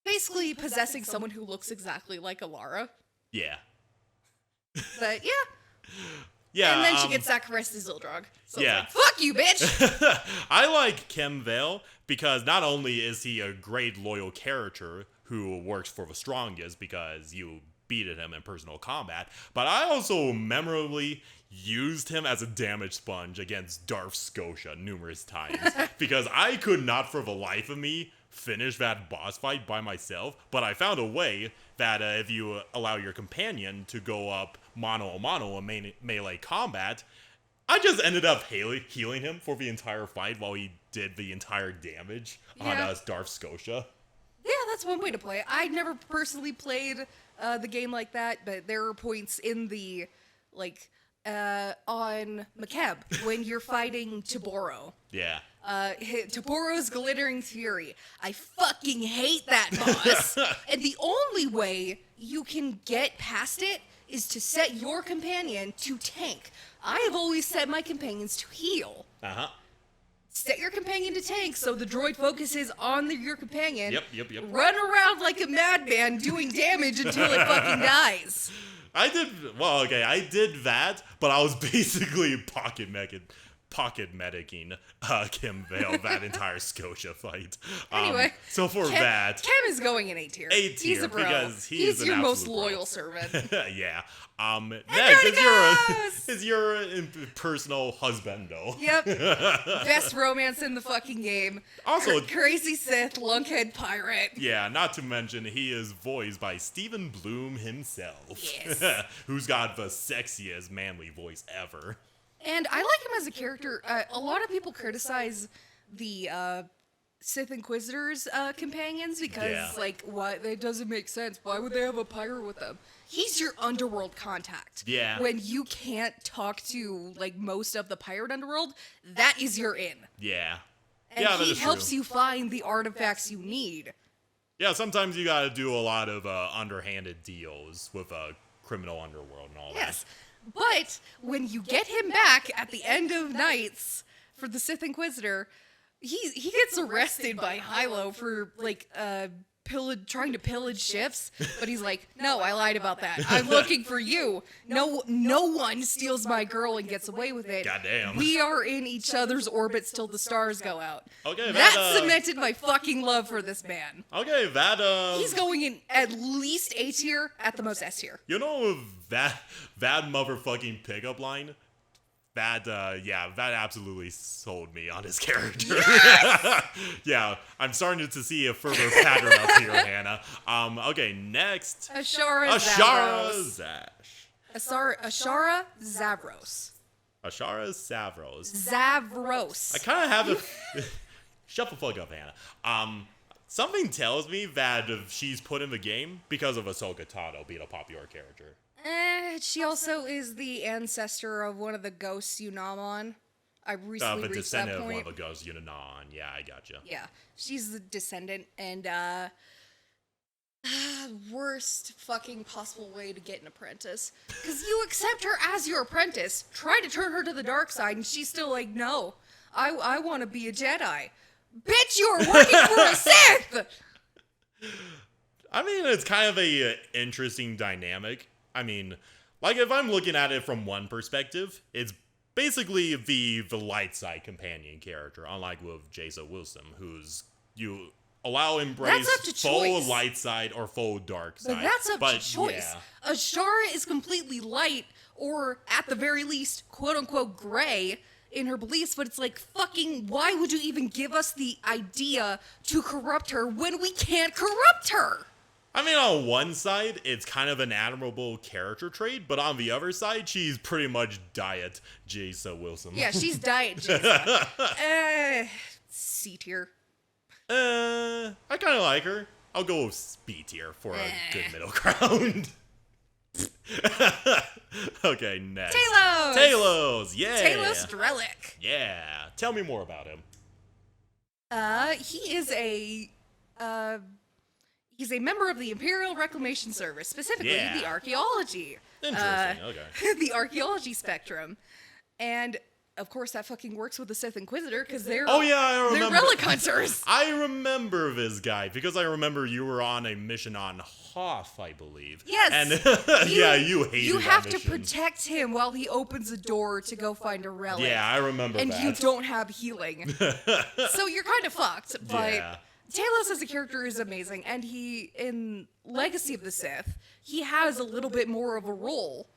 basically possessing someone who looks exactly like Alara. Yeah. But yeah. Yeah. And then she gets sacrificed to Zildrog. So yeah. it's like, fuck you, bitch! I like Kem Vale because not only is he a great loyal character who works for the strongest because you beat him in personal combat, but I also memorably used him as a damage sponge against Darth Scotia numerous times because I could not for the life of me finish that boss fight by myself, but I found a way that if you allow your companion to go up mano-a-mano in melee combat, I just ended up healing him for the entire fight while he did the entire damage on Darth Scotia. Yeah, that's one way to play it. I'd never personally played the game like that, but there are points in the, on Makeb when you're fighting Toboro. Yeah. Toboro's Glittering Fury. I fucking hate that boss. And the only way you can get past it is to set your companion to tank. I have always set my companions to heal. Uh-huh. Set your companion to tank so the droid focuses on your companion. Yep. Run around like a madman doing damage until it fucking dies. I did that, but I was basically pocket medicing Kem Vale that entire Scotia fight. Anyway, so for that, Kem is going in A tier. He's a bro. Because he's your most bro. loyal servant. Yeah. Next is your personal husbando. Yep. Best romance in the fucking game. Also, crazy Sith, lunkhead pirate. Yeah, not to mention he is voiced by Stephen Bloom himself. Yes. Who's got the sexiest manly voice ever. And I like him as a character. A lot of people criticize the Sith Inquisitors companions because Yeah. like what it doesn't make sense. Why would they have a pirate with them? He's your underworld contact. Yeah. When you can't talk to like most of the pirate underworld, that is your in. Yeah. And Yeah, that he is helps true. you find the artifacts you need. Yeah, sometimes you gotta do a lot of underhanded deals with criminal underworld and all Yes. But when you get him back at the end of Nights for the Sith Inquisitor, he gets arrested by Hilo for like trying to pillage ships, but he's like, "No, I lied about that. I'm looking for you. No one steals my girl and gets away with it. Goddamn. We are in each other's orbits till the stars go out." Okay, that cemented my fucking love for this man. Okay, that He's going in at least A tier, at the most S tier. You know that motherfucking pickup line? That absolutely sold me on his character. Yes! Yeah, I'm starting to see a further pattern up here, Hannah. Okay, next. Ashara Ashara Zavros. Zash. Ashara Zavros. Ashara Savros. Zavros. I kind of have a... Shut the fuck up, Hannah. Something tells me that she's put in the game because of Ahsoka Tano being a popular character. She also is the ancestor of one of the ghosts Unamon. I recently The reached descendant that of one point. of the ghosts, Yunanon. Yeah, I gotcha. Yeah, she's the descendant, and worst fucking possible way to get an apprentice. Because you accept her as your apprentice, try to turn her to the dark side, and she's still like, no, I want to be a Jedi. Bitch, you're working for a Sith! I mean, it's kind of a interesting dynamic. I mean, like, if I'm looking at it from one perspective, it's basically the light side companion character, unlike with Jason Wilson, who's you allow embrace That's up to full choice. light side or full dark side. But that's up to choice. Yeah. Ashara is completely light, or at the very least, quote unquote, gray in her beliefs, but it's like, fucking, why would you even give us the idea to corrupt her when we can't corrupt her? I mean, on one side, it's kind of an admirable character trait, but on the other side, she's pretty much diet Jason Wilson. Yeah, she's diet Jason. C tier. I kind of like her. I'll go with B tier for a good middle ground. Okay, next. Talos! Talos, yeah. Talos Drellic. Yeah. Tell me more about him. He is he's a member of the Imperial Reclamation Service, specifically Yeah. the archaeology. Interesting, okay. The archaeology spectrum. And of course that fucking works with the Sith Inquisitor because they're Oh, yeah, I they're remember. relic hunters. I remember this guy because I remember you were on a mission on Hoth, I believe. Yes. And yeah, you hated You that have to mission. protect him while he opens a door to go find a relic. Yeah, I remember and that. you don't have healing. So you're kind of fucked. But Yeah. Talos as a character is amazing, and he, in Legacy of the Sith, he has a little bit more of a role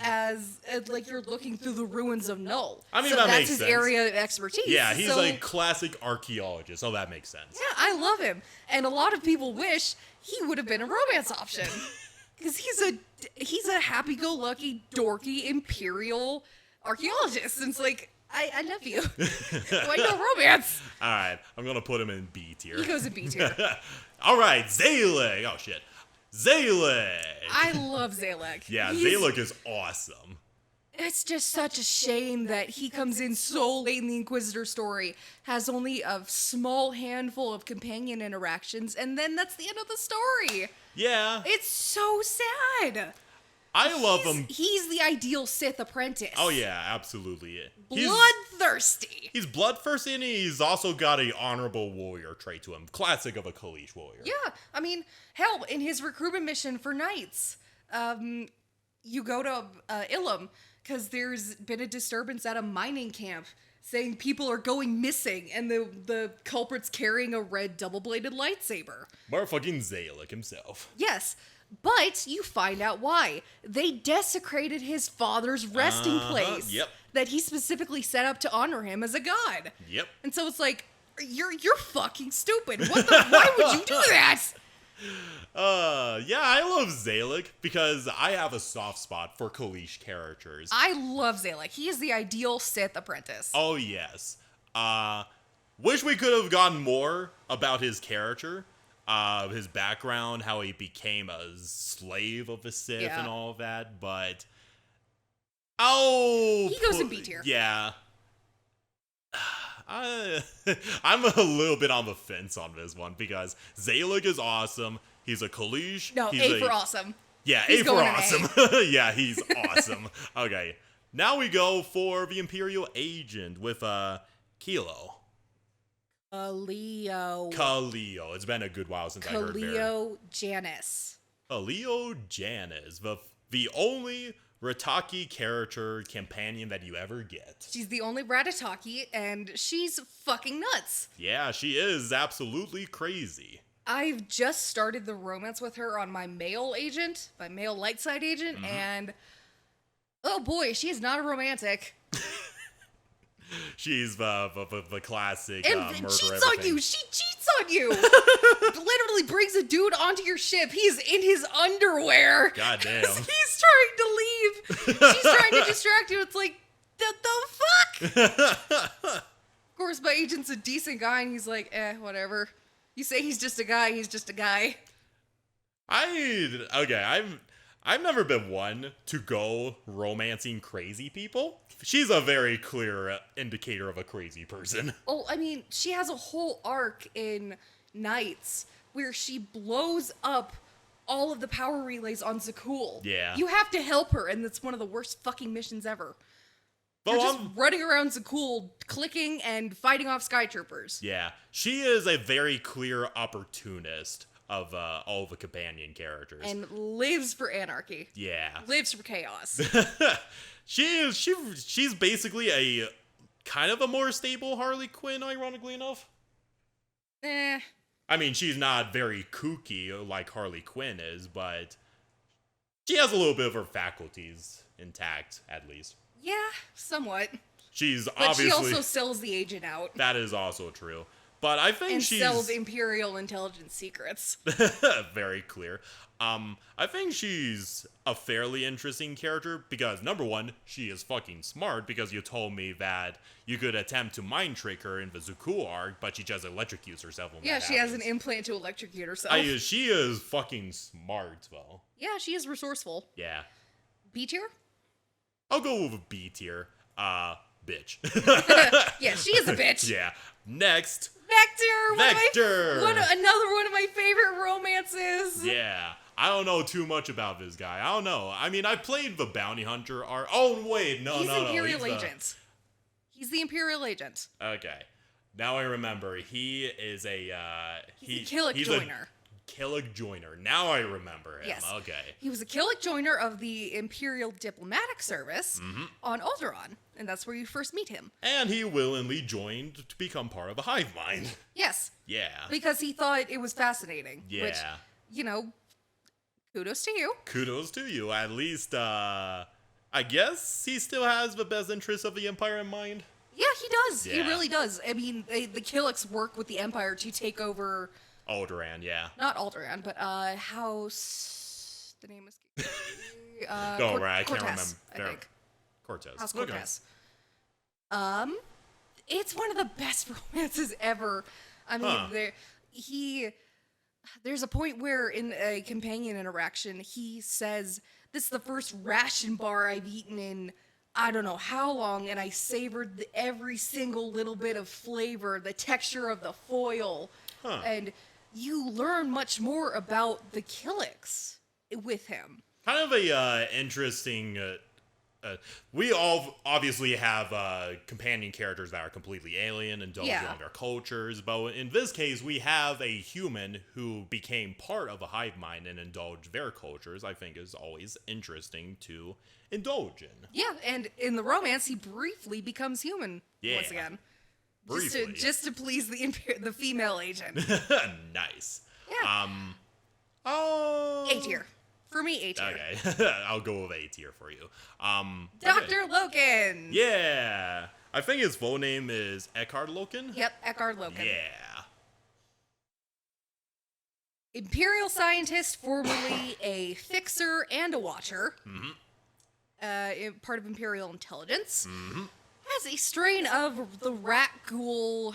as like you're looking through the ruins of Null. I mean, so that that's makes his sense. area of expertise. Yeah, he's so, a classic archaeologist, so that makes sense. yeah, I love him, and a lot of people wish he would have been a romance option because he's a happy-go-lucky, dorky Imperial archaeologist, and it's like, I love you. Why no romance? All right, I'm gonna put him in B tier. He goes in B tier. All right, Zayleg. Oh shit, Zayleg. I love Zalek. Yeah, He's- Zayleg is awesome. It's just such a shame that he comes in so late in the Inquisitor story, has only a small handful of companion interactions, and then that's the end of the story. Yeah, It's so sad. I love him. He's the ideal Sith apprentice. Oh yeah, absolutely. He's Bloodthirsty. he's bloodthirsty, and he's also got a honorable warrior trait to him, classic of a Kalish warrior. Yeah, I mean, hell, in his recruitment mission for Knights, you go to Ilum because there's been a disturbance at a mining camp saying people are going missing, and the culprit's carrying a red double-bladed lightsaber. Motherfucking Zayleg himself. Yes, but you find out why. They desecrated his father's resting place yep. that he specifically set up to honor him as a god. Yep. And so it's like, you're fucking stupid. Why would you do that? Yeah, I love Zayleg because I have a soft spot for Kalish characters. I love Zalek. He is the ideal Sith apprentice. Oh yes. wish we could have gotten more about his character, his background, how he became a slave of a Sith and all of that, but he goes in B tier. Yeah. I'm a little bit on the fence on this one because Zaylik is awesome. He's a Kalish. No, he's for awesome. Yeah, he's A for awesome. Yeah, he's awesome. Okay. Now we go for the Imperial Agent with Kilo. Kaleo. It's been a good while since I heard Kaleo Janis. Kaleo Janis, the only Rataki character companion that you ever get. She's the only Ratataki, and she's fucking nuts. Yeah, she is absolutely crazy. I've just started the romance with her on my male agent, my male light side agent, and oh boy, she is not a romantic. She's the classic and murder cheats everything. on you. She cheats on you. Literally brings a dude onto your ship. He's in his underwear. God damn. He's trying to leave. She's trying to distract you. It's like, the fuck? Of course, my agent's a decent guy, and he's like, whatever. You say he's just a guy, he's just a guy. I've never been one to go romancing crazy people. She's a very clear indicator of a crazy person. Oh, I mean, she has a whole arc in Knights where she blows up all of the power relays on Zakul. Yeah. You have to help her, and it's one of the worst fucking missions ever. But You're just running around Zakul, clicking and fighting off Skytroopers. Yeah. She is a very clear opportunist of all the companion characters. And lives for anarchy. Yeah. Lives for chaos. She's basically a kind of a more stable Harley Quinn, ironically enough. I mean, she's not very kooky like Harley Quinn is, but she has a little bit of her faculties intact, at least. Yeah, somewhat. But obviously... she also sells the agent out. That is also true. But I think she's... sells Imperial intelligence secrets. Very clear. I think she's a fairly interesting character because, number one, she is fucking smart because you told me that you could attempt to mind trick her in the Zakul arc, but she just electrocutes herself when that she has happens. an implant to electrocute herself. She is fucking smart, though. Yeah, she is resourceful. Yeah. B tier? I'll go with a B tier. Bitch. Yeah, she is a bitch. Yeah. Next. Vector! Another one of my favorite romances. Yeah. I don't know too much about this guy. I don't know. I mean, I played the Bounty Hunter arc. Oh, wait. No. He's He's the Imperial Agent. Okay. Now I remember. He is a... he's a Killick joiner. Killick joiner. Now I remember him. Yes. Okay. He was a Killick joiner of the Imperial Diplomatic Service on Alderaan, and that's where you first meet him. And he willingly joined to become part of the hive mind. Yes. Yeah. Because he thought it was fascinating. Yeah. Which, kudos to you. Kudos to you. At least, I guess he still has the best interests of the Empire in mind. Yeah, he does. Yeah. He really does. I mean, the Killicks work with the Empire to take over... Alderaan, yeah. Not Alderaan, but House... The name is... I can't remember. I think. Cortez. House Cortez. Okay. It's one of the best romances ever. I mean, there's a point where in a companion interaction, he says, "This is the first ration bar I've eaten in I don't know how long, and I savored every single little bit of flavor, the texture of the foil." And you learn much more about the Killicks with him. Kind of a interesting... we all obviously have companion characters that are completely alien and don't belong their cultures, but in this case, we have a human who became part of a hive mind and indulged their cultures. I think is always interesting to indulge in. Yeah, and in the romance, he briefly becomes human once again. Just to please the female agent. Nice. Yeah. A tier. For me, A tier. Okay. I'll go with A tier for you. Dr. Loken. Yeah. I think his full name is Eckhard Loken. Yep, Eckhard Loken. Yeah. Imperial scientist, formerly a fixer and a watcher. Part of Imperial intelligence. Has a strain of the rat ghoul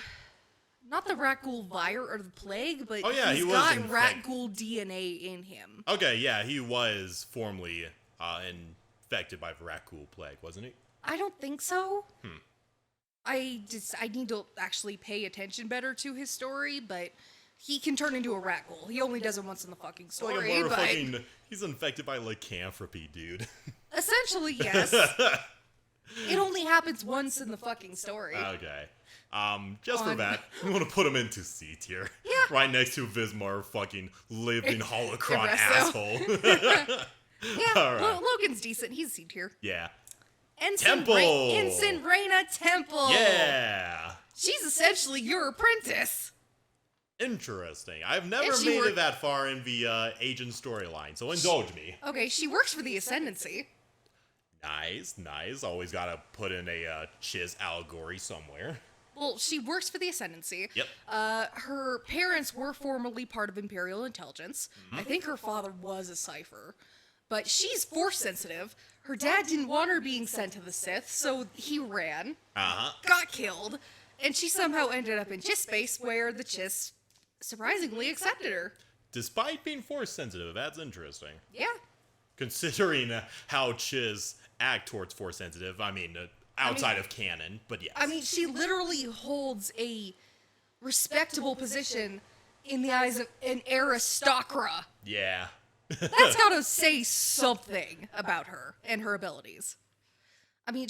not the rat ghoul virus or the plague, but he was got rat ghoul DNA in him. Okay, yeah, he was formerly infected by the rat ghoul plague, wasn't he? I don't think so. I need to actually pay attention better to his story, but he can turn into a rat ghoul. He only does it once in the fucking story. He's infected by lycanthropy, dude. Essentially, yes. It only happens once in the fucking story. Okay. Just for that, we want to put him into C tier. Yeah. Right next to Vismar, fucking living holocron asshole. Yeah, right. Logan's decent. He's C tier. Yeah. Ensign Reyna Temple. Yeah. She's essentially your apprentice. Interesting. I've never made it that far in the agent storyline, so indulge me. Okay, she works for the Ascendancy. Nice. Always gotta put in a Chiz allegory somewhere. Well, she works for the Ascendancy. Yep. Her parents were formerly part of Imperial Intelligence. I think her father was a Cipher. But she's force sensitive. Her dad didn't want her being sent to the Sith, so he ran. Got killed. And she somehow ended up in Chiss space, where the Chiss surprisingly accepted her. Despite being force sensitive, that's interesting. Yeah. Considering how Chiz act towards force sensitive, outside of canon, but yes. I mean, she literally holds a respectable position in the eyes of an aristocra. Yeah. That's gotta say something about her and her abilities. I mean,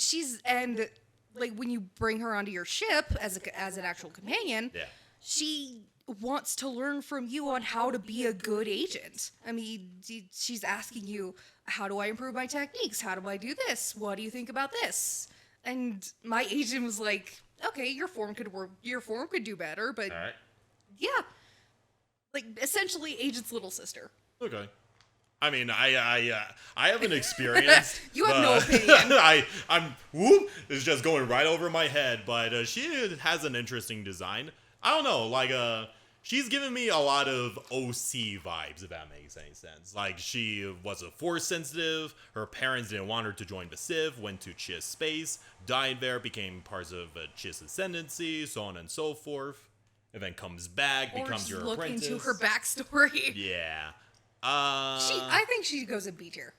when you bring her onto your ship as an actual companion, she wants to learn from you on how to be a good agent. I mean, she's asking you, how do I improve my techniques? How do I do this? What do you think about this? And my agent was like, okay, your form could work. Your form could do better, but yeah, like essentially agent's little sister. Okay. I mean, I haven't experienced. You have no opinion. It's just going right over my head. But she has an interesting design. I don't know, she's giving me a lot of OC vibes, if that makes any sense. Like, she was a force sensitive. Her parents didn't want her to join the Civ. Went to Chiss space, died there, became part of Chiss ascendancy, so on and so forth. And then comes back, becomes your apprentice. Look into her backstory. Yeah. I think she goes in B tier.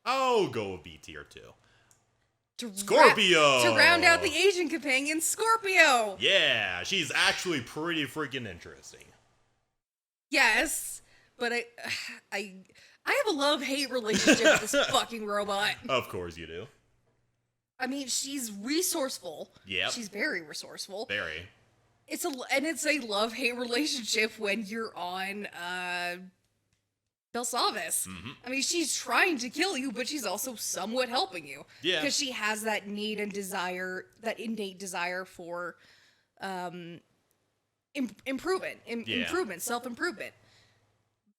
I'll go with B tier too. Scorpio! To round out the Asian companion, Scorpio! Yeah, she's actually pretty freaking interesting. Yes, but I have a love-hate relationship with this fucking robot. Of course you do. I mean, she's resourceful. Yeah. She's very resourceful. Very. It's a love-hate relationship when you're on, Belsavis. I mean, she's trying to kill you, but she's also somewhat helping you. Yeah. Because she has that need and desire, that innate desire for improvement, self-improvement.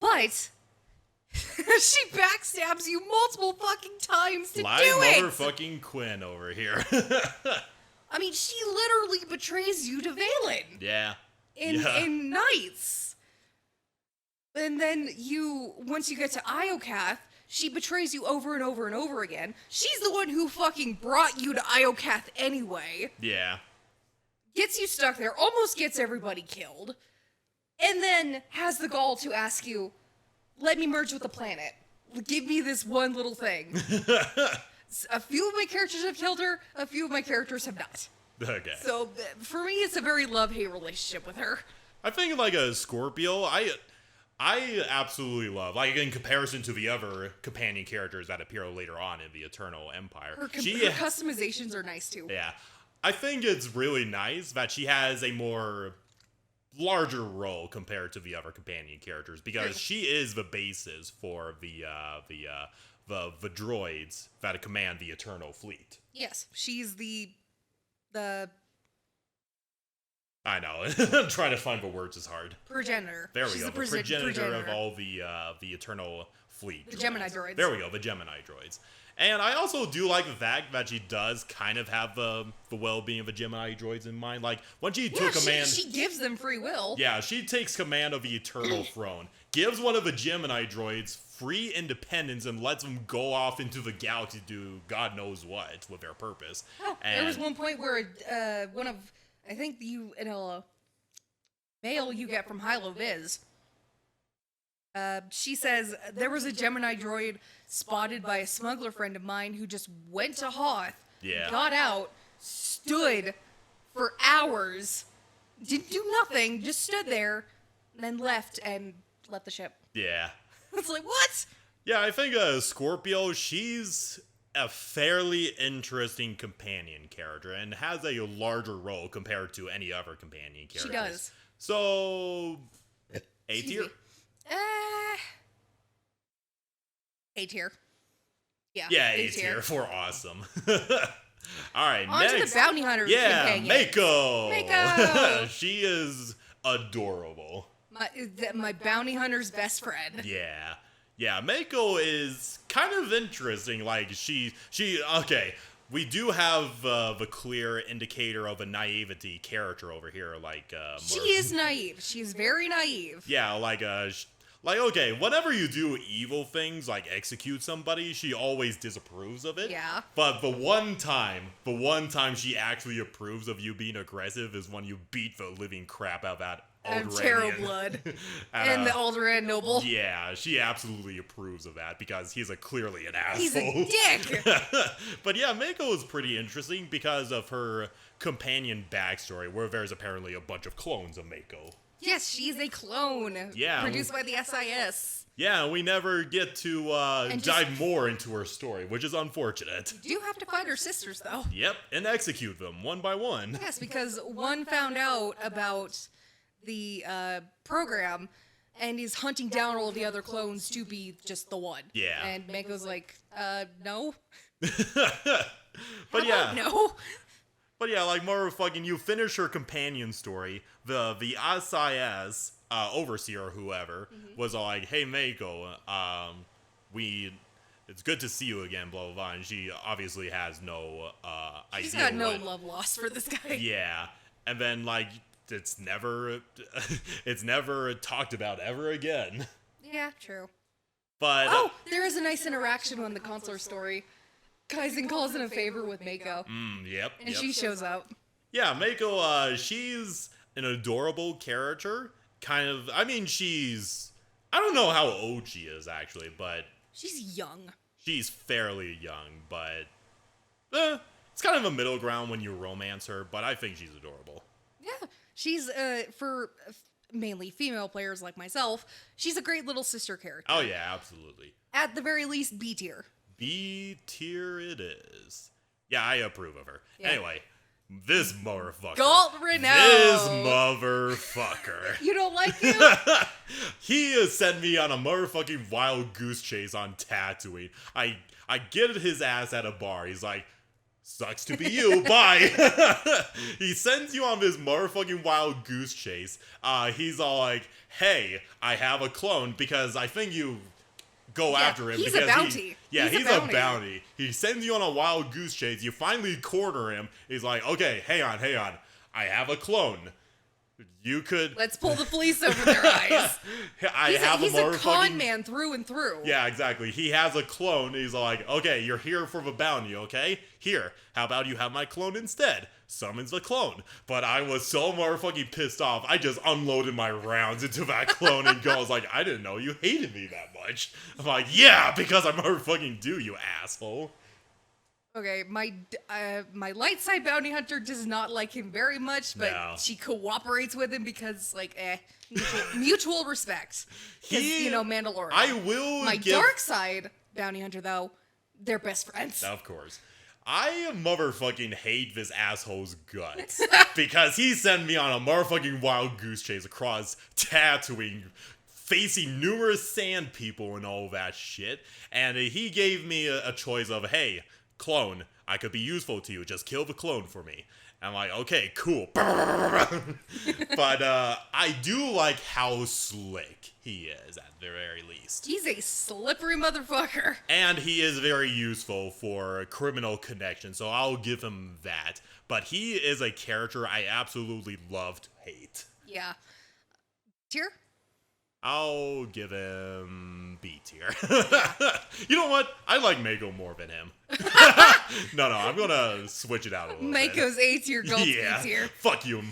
But she backstabs you multiple fucking times to do it! Motherfucking Quinn over here. I mean, she literally betrays you to Valen. Yeah. In Knights. And then once you get to Iokath, she betrays you over and over and over again. She's the one who fucking brought you to Iokath anyway. Yeah. Gets you stuck there, almost gets everybody killed, and then has the gall to ask you, let me merge with the planet. Give me this one little thing. A few of my characters have killed her, a few of my characters have not. Okay. So, for me, it's a very love-hate relationship with her. I think, a Scorpio, I absolutely love, in comparison to the other companion characters that appear later on in the Eternal Empire. Her customizations are nice, too. Yeah. I think it's really nice that she has a more larger role compared to the other companion characters, because she is the basis for the droids that command the Eternal Fleet. Yes, she's the I know. I'm trying to find the words is hard. progenitor. There we She's go. The progenitor of all the Eternal Fleet. The Gemini droids. There we go. The Gemini droids. And I also do like the fact that she does kind of have the well-being of the Gemini droids in mind. Like, when she took command... she gives them free will. Yeah, she takes command of the Eternal Throne, gives one of the Gemini droids free independence, and lets them go off into the galaxy to do God knows what with their purpose. Oh, there was one point where one of... I think mail you get from Hilo Viz. She says, there was a Gemini droid spotted by a smuggler friend of mine who just went to Hoth, got out, stood for hours, didn't do nothing, just stood there, and then left the ship. Yeah. It's like, what? Yeah, I think Scorpio, she's a fairly interesting companion character and has a larger role compared to any other companion characters. She does. So, A tier? A tier. Yeah. Yeah, A tier for awesome. All right, on next. To the bounty hunter companion. Mako. Mako. She is adorable. My bounty hunter's best friend. Yeah. Yeah, Mako is kind of interesting. Like, she okay, we do have the clear indicator of a naivety character over here, like, she is naive. She's very naive. Yeah, like, okay, whenever you do evil things, like execute somebody, she always disapproves of it. Yeah. But the one time she actually approves of you being aggressive is when you beat the living crap out of that Terrell Blood and the Alderaan Noble. Yeah, she absolutely approves of that because he's clearly an asshole. He's a dick. But yeah, Mako is pretty interesting because of her companion backstory, where there's apparently a bunch of clones of Mako. Yes, she's a clone. Yeah. Produced by the SIS. Yeah, we never get to dive more into her story, which is unfortunate. You do have to find her sisters, though. Yep, and execute them one by one. Yes, because one found out about the program and is hunting down all the other clones to be just the one. Yeah. And Mako's like, no. But yeah. No. But yeah, like motherfucking, you finish her companion story. The SIS overseer or whoever was all like, "Hey Mako, it's good to see you again." Blah blah blah. And she obviously has no idea. She's got no love lost for this guy. Yeah, and then like it's never talked about ever again. Yeah, true. But there is a nice interaction on the consular story. Kaizen calls in a favor with Mako. Yep. And she shows up. Yeah, Mako, she's an adorable character. Kind of, I mean, I don't know how old she is, actually, but... She's young. She's fairly young, but... it's kind of a middle ground when you romance her, but I think she's adorable. Yeah, she's, for mainly female players like myself, she's a great little sister character. Oh, yeah, absolutely. At the very least, B tier. B tier it is. Yeah, I approve of her. Yeah. Anyway, this motherfucker. Galt Renault. This motherfucker. You don't like him? He has sent me on a motherfucking wild goose chase on Tatooine. I get his ass at a bar. He's like, sucks to be you, bye. He sends you on this motherfucking wild goose chase. He's all like, hey, I have a clone because I think you... go after him he's because a bounty. He's a bounty. He sends you on a wild goose chase. You finally corner him. He's like, okay, hang on. I have a clone. You could... Let's pull the fleece over their eyes. He's a con man through and through. Yeah, exactly. He has a clone. He's like, okay, you're here for the bounty, okay? Here, how about you have my clone instead? Summons the clone. But I was so motherfucking pissed off, I just unloaded my rounds into that clone and goes like, I didn't know you hated me that much. I'm like, yeah, because I motherfucking do, you asshole. Okay, my light side bounty hunter does not like him very much, but she cooperates with him because, like, mutual respect. Because, Mandalorian. I will My dark side bounty hunter, though, they're best friends. Of course. I motherfucking hate this asshole's guts because he sent me on a motherfucking wild goose chase across Tatooine, facing numerous sand people and all that shit, and he gave me a choice of, hey, clone, I could be useful to you, just kill the clone for me. I'm like, okay, cool. But I do like how slick he is, at the very least. He's a slippery motherfucker. And he is very useful for criminal connections, so I'll give him that. But he is a character I absolutely love to hate. Yeah. Tier? I'll give him B tier. You know what? I like Mako more than him. No, I'm gonna switch it out a little bit. Mako's A tier, Gold's Yeah. B tier. Fuck you,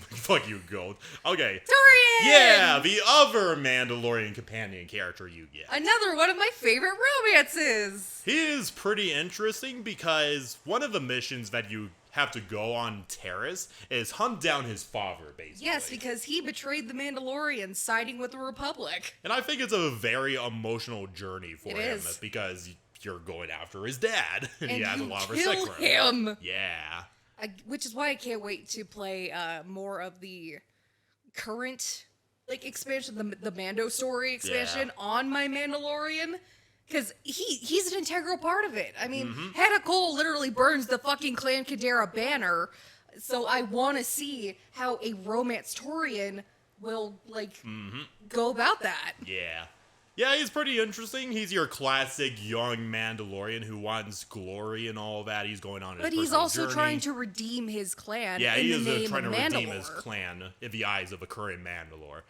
Gold. Okay. Torian! Yeah, the other Mandalorian companion character you get. Another one of my favorite romances. He is pretty interesting because one of the missions that you have to go on Terrace is hunt down his father, basically. Yes, because he betrayed the Mandalorians, siding with the Republic. And I think it's a very emotional journey for It him is. because you're going after his dad, and he And has a you lot of respect kill for him. him. Yeah. Which is why I can't wait to play more of the current expansion, the Mando story expansion on my Mandalorian. Because he's an integral part of it. I mean, Hedda Cole literally burns the fucking Clan Kadera banner. So I want to see how a romance Torian will, go about that. Yeah. Yeah, he's pretty interesting. He's your classic young Mandalorian who wants glory and all that. He's going on his But he's personal also journey. trying to redeem his clan Yeah, in he the is name trying of to redeem Mandalore. his clan in the eyes of a current Mandalore.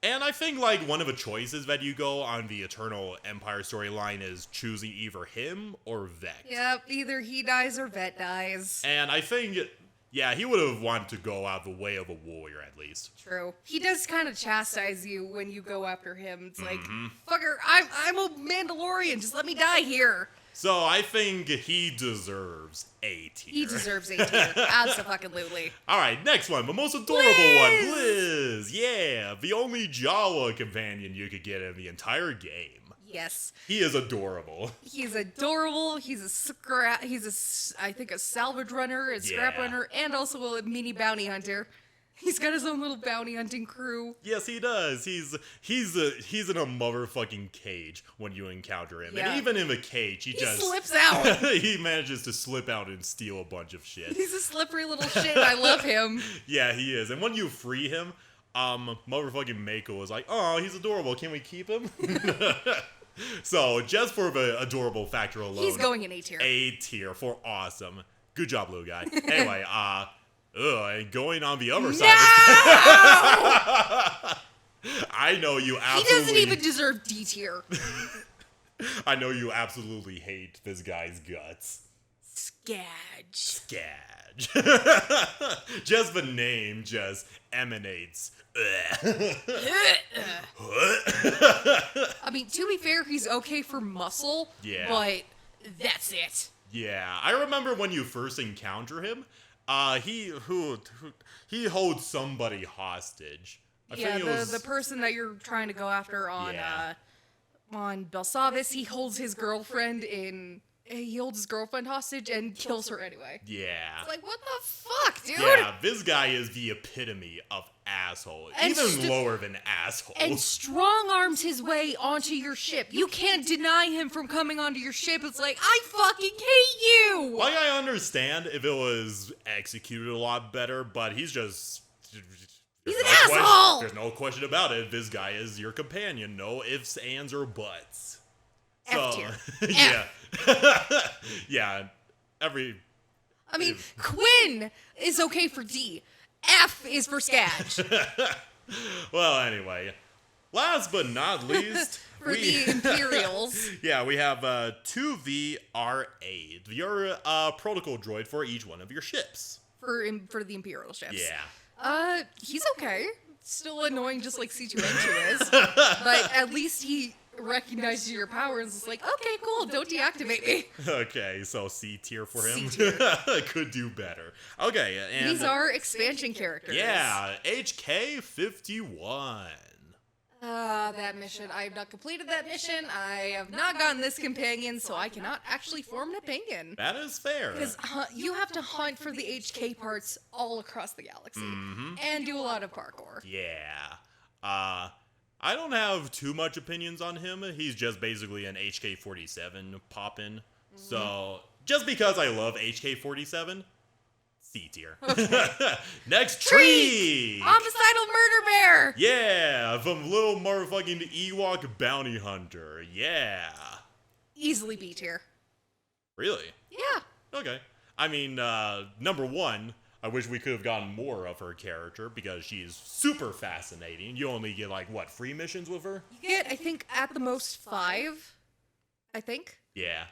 And I think, one of the choices that you go on the Eternal Empire storyline is choosing either him or Vect. Yep, either he dies or Vet dies. And I think, yeah, he would have wanted to go out the way of a warrior, at least. True. He does kind of chastise you when you go after him. It's like, fucker, I'm a Mandalorian. Just let me die here. So I think he deserves A tier. He deserves A tier. Absolutely. All right, next one, the most adorable one, Blizz. Yeah, the only Jawa companion you could get in the entire game. Yes. He is adorable. He's adorable. He's I think a salvage runner, a scrap Yeah. runner, and also a mini bounty hunter. He's got his own little bounty hunting crew. Yes, he does. He's in a motherfucking cage when you encounter him, Yeah. and even in the cage, he just slips out. he manages to slip out and steal a bunch of shit. He's a slippery little shit. I love him. Yeah, he is. And when you free him, motherfucking Mako is like, "Oh, he's adorable. Can we keep him?" So just for the adorable factor alone, He's going in A tier. A tier for awesome. Good job, Blue Guy. Anyway, and going on the other side. I know you He absolutely. doesn't even deserve D tier. I know you absolutely hate this guy's guts. Skadge. Skadge. Just the name just emanates. I mean, to be fair, he's okay for muscle. Yeah. But that's it. Yeah, I remember when you first encounter him. He holds somebody hostage. I Yeah, think it was the person that you're trying to go after on Yeah. On Belsavis, he holds his girlfriend hostage and kills her anyway. Yeah. It's like, what the fuck, dude? Yeah, this guy is the epitome of asshole. And Even lower than asshole. And strong arms his way onto your ship. You can't deny him from coming onto your ship. It's like, I fucking hate you! Like, I understand if it was executed a lot better, but he's just... He's an asshole! There's no question about it. This guy is your companion. No ifs, ands, or buts. F tier. Yeah. Yeah. I mean, Quinn is okay for D. F is for Skadge. Well, anyway. Last but not least... For the Imperials. Yeah, we have 2VR8. Your protocol droid for each one of your ships. For the Imperial ships. Yeah. He's okay. Still annoying just like C2N2 is. But at least he recognizes your power and is like, okay, cool, don't deactivate me. Okay, so C tier for him. C tier. Could do better. Okay, and... These are expansion characters. Yeah, HK51. That mission. I have not completed that mission. I have not gotten this companion, so I cannot actually form an opinion. That is fair. Because you have to hunt for the HK parts all across the galaxy. And do a lot of parkour. Yeah. I don't have too much opinions on him. He's just basically an HK47 poppin'. So, just because I love HK47, C tier. Okay. Next, Tree! Homicidal Murder Bear! Yeah, from little motherfucking Ewok bounty hunter. Yeah. Easily B tier. Really? Yeah. Okay. I mean, number one, I wish we could have gotten more of her character because she's super fascinating. You only get, like, what, 3 missions with her? You get, I think, at the most 5. I think. Yeah.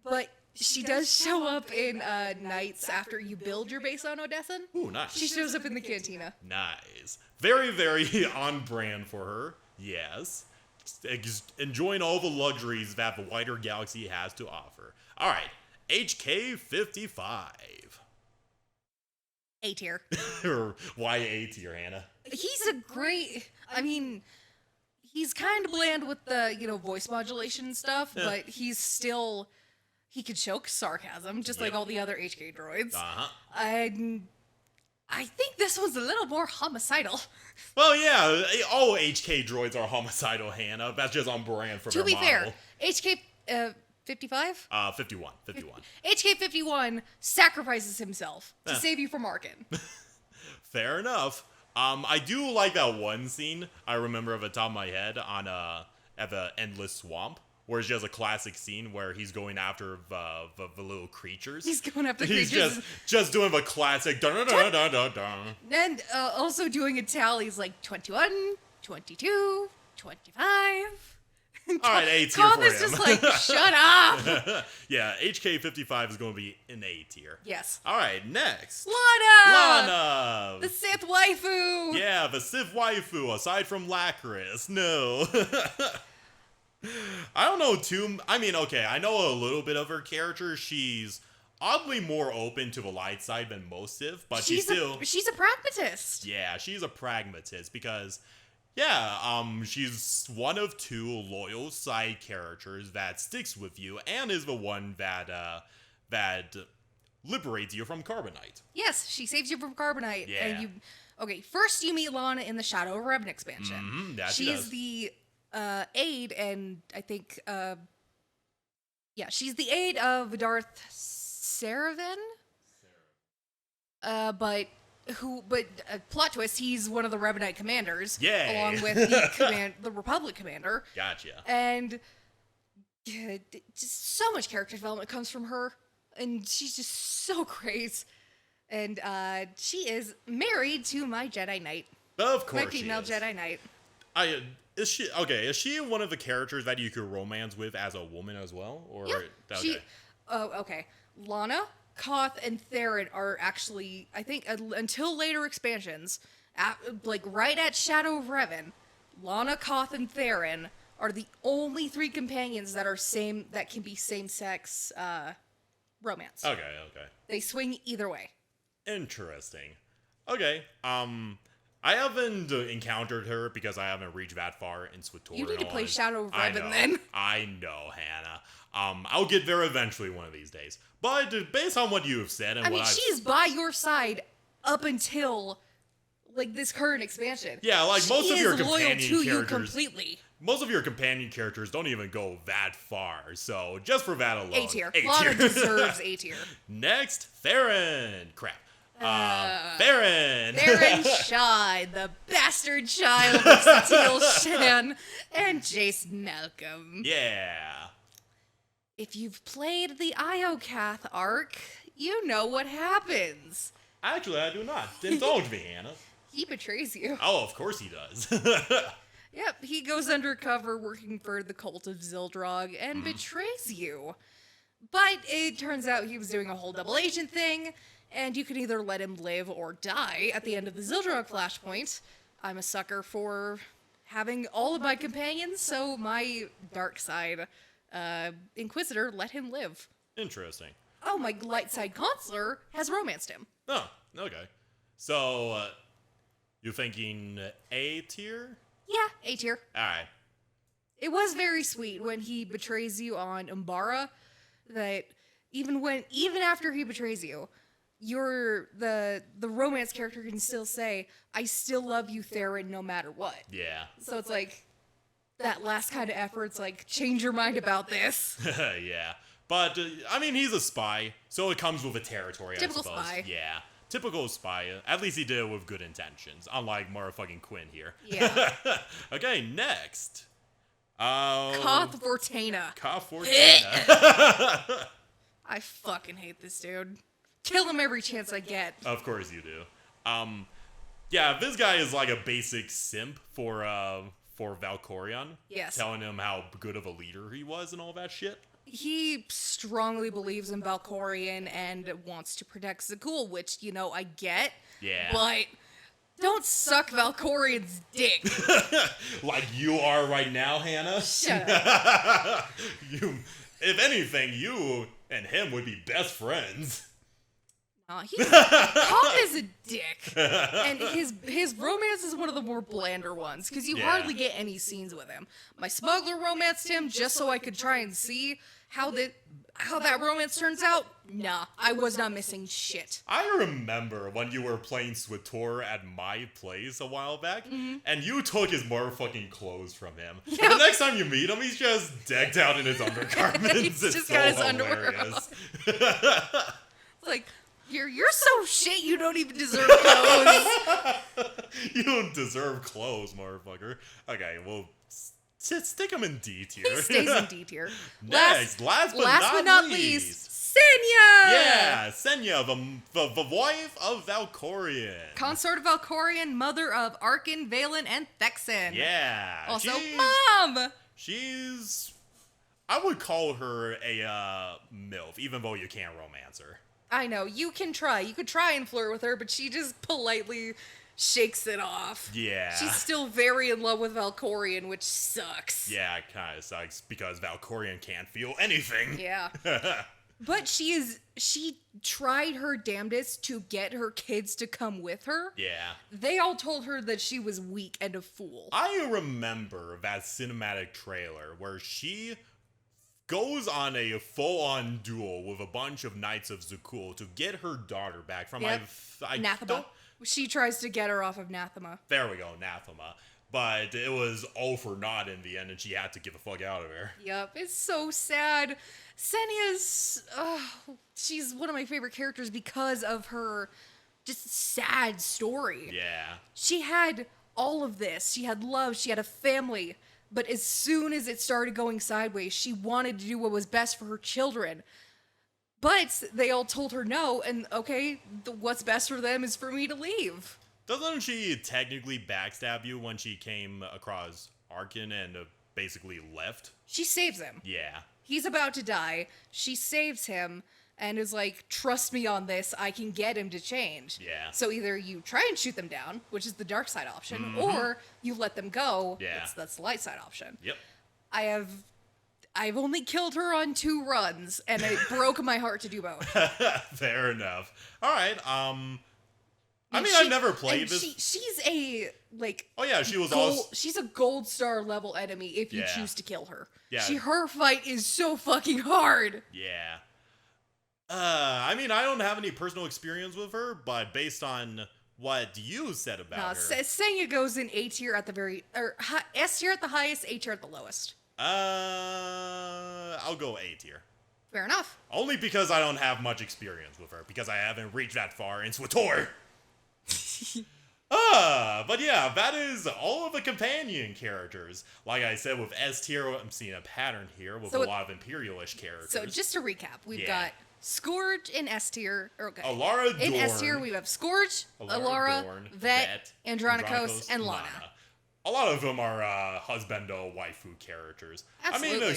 But she does show up in nights after you build your base on Odessan. Ooh, nice. She shows up in the cantina. Nice. Very, very on brand for her. Yes. Enjoying all the luxuries that the wider galaxy has to offer. All right. HK-55. A tier. Why A tier, Hannah? He's a great. I mean, he's kind of bland with the voice modulation stuff, but he's still. He could show sarcasm, just like all the other HK droids. And I think this one's a little more homicidal. Well, yeah, all HK droids are homicidal, Hannah. That's just on brand for their model. To be fair, HK 55? 51. HK 51 sacrifices himself to save you from Arkin. Fair enough. I do like that one scene I remember off the top of my head on at the Endless Swamp, where it's just a classic scene where he's going after the little creatures. He's going after he's creatures. just doing the classic dun dun dun dun dun dun. And also doing a tallies like 21, 22, 25. All right, A tier for him. is just like, shut up. Yeah, HK-55 is going to be an A tier. Yes. All right, next. Lana! The Sith waifu! Yeah, the Sith waifu, aside from Lacris. No. I don't know too... I mean, okay, I know a little bit of her character. She's oddly more open to the light side than most Sith, but she's a pragmatist. Yeah, she's a pragmatist because... Yeah, she's one of 2 loyal side characters that sticks with you and is the one that liberates you from Carbonite. Yes, she saves you from Carbonite. Yeah. And first you meet Lana in the Shadow of Revan expansion. She's the aide, and I think, she's the aide of Darth Saravan. But plot twist, he's one of the Revanite commanders. Yay. Along with the Republic commander. Gotcha. And just so much character development comes from her, and she's just so great. And she is married to my Jedi Knight. Of course, my female Jedi Knight. Is she one of the characters that you could romance with as a woman as well? Or yeah, okay. Okay. Lana, Koth, and Theron are actually, I think, until later expansions, right at Shadow of Revan, Lana, Koth, and Theron are the only 3 companions that can be same-sex romance. Okay. They swing either way. Interesting. Okay. I haven't encountered her because I haven't reached that far in SWTOR. You need to play Shadow of Revan then. I know, Hannah. I'll get there eventually one of these days. But based on what you have said and she's by your side up until this current expansion. Yeah, most of your companion characters. You completely. Most of your companion characters don't even go that far. So just for that alone, A tier. Lana deserves A tier. Next, Theron. Crap. Theron. Theron Shaw, the bastard child of Satele Shan and Jace Malcolm. Yeah. If you've played the Iocath arc, you know what happens. Actually, I do not. Indulge me, Hannah. He betrays you. Oh, of course he does. Yep, he goes undercover working for the cult of Zildrog and betrays you. But it turns out he was doing a whole double agent thing, and you can either let him live or die at the end of the Zildrog flashpoint. I'm a sucker for having all of my companions, so my dark side Inquisitor let him live. Interesting. Oh, my light side consular has romanced him. Oh, okay. So, you're thinking A tier? Yeah, A tier. Alright. It was very sweet when he betrays you on Umbara, that even after he betrays you, the romance character can still say, I still love you, Theron, no matter what. Yeah. So it's that last kind of effort's change your mind about this. Yeah. But, he's a spy, so it comes with a territory, Typical I suppose. spy. Yeah. Typical spy. At least he did it with good intentions, unlike motherfucking Quinn here. Yeah. Okay, next. Koth Vortana. Koth Vortana. I fucking hate this dude. kill him every chance I get. Of course you do. Yeah, this guy is like a basic simp for Valkorion. Yes. Telling him how good of a leader he was and all that shit. He strongly believes in Valkorion and wants to protect Zakul, which, I get. Yeah. But don't suck Valkorion's dick. Like you are right now, Hannah? Shut up. If anything, you and him would be best friends. Kong is a dick, and his romance is one of the more blander ones because you hardly get any scenes with him. My smuggler romanced him just so I could try and see how that romance turns out. Nah, I was not missing shit. I remember when you were playing SWTOR at my place a while back, and you took his motherfucking clothes from him. Yeah. The next time you meet him, he's just decked out in his undergarments. He's It's just so got his underwear hilarious. Like, you're so shit you don't even deserve clothes. You don't deserve clothes, motherfucker. Okay, well, stick him in D tier. He stays in D tier. Next, last but not least. Senya! Yeah, Senya, the wife of Valkorion. Consort of Valkorion, mother of Arkin, Valen, and Thexan. Yeah. Also, Mom! She's... I would call her a MILF, even though you can't romance her. I know, you can try. You could try and flirt with her, but she just politely shakes it off. Yeah. She's still very in love with Valkorion, which sucks. Yeah, it kind of sucks because Valkorion can't feel anything. Yeah. But she tried her damnedest to get her kids to come with her. Yeah. They all told her that she was weak and a fool. I remember that cinematic trailer where she goes on a full-on duel with a bunch of Knights of Zakul to get her daughter back from Nathema. She tries to get her off of Nathema. There we go, Nathema. But it was all for naught in the end, and she had to get the fuck out of there. Yep, it's so sad. Senya's, she's one of my favorite characters because of her just sad story. Yeah. She had all of this. She had love. She had a family. But as soon as it started going sideways, she wanted to do what was best for her children. But they all told her no, and okay, what's best for them is for me to leave. Doesn't she technically backstab you when she came across Arkin and basically left? She saves him. Yeah. He's about to die. She saves him and is like, trust me on this, I can get him to change. Yeah. So either you try and shoot them down, which is the dark side option, or you let them go. Yeah. That's the light side option. Yep. I've only killed her on 2 runs, and it broke my heart to do both. Fair enough. All right. I've never played this. She's a Oh yeah, she was also. She's a gold star level enemy if you Yeah. choose to kill her. Yeah. Her fight is so fucking hard. Yeah. I don't have any personal experience with her, but based on what you said about her. Senya goes in A tier at the S tier at the highest, A tier at the lowest. I'll go A tier. Fair enough. Only because I don't have much experience with her, because I haven't reached that far in SWTOR. But yeah, that is all of the companion characters. Like I said, with S tier, I'm seeing a pattern here with a lot of Imperialish characters. So just to recap, we've got Scourge in S tier. Okay. Alara Dorn. In S tier, we have Scourge, Alara, Dorn, Vet, Andronikos, and Lana. A lot of them are husbando waifu characters. Absolutely.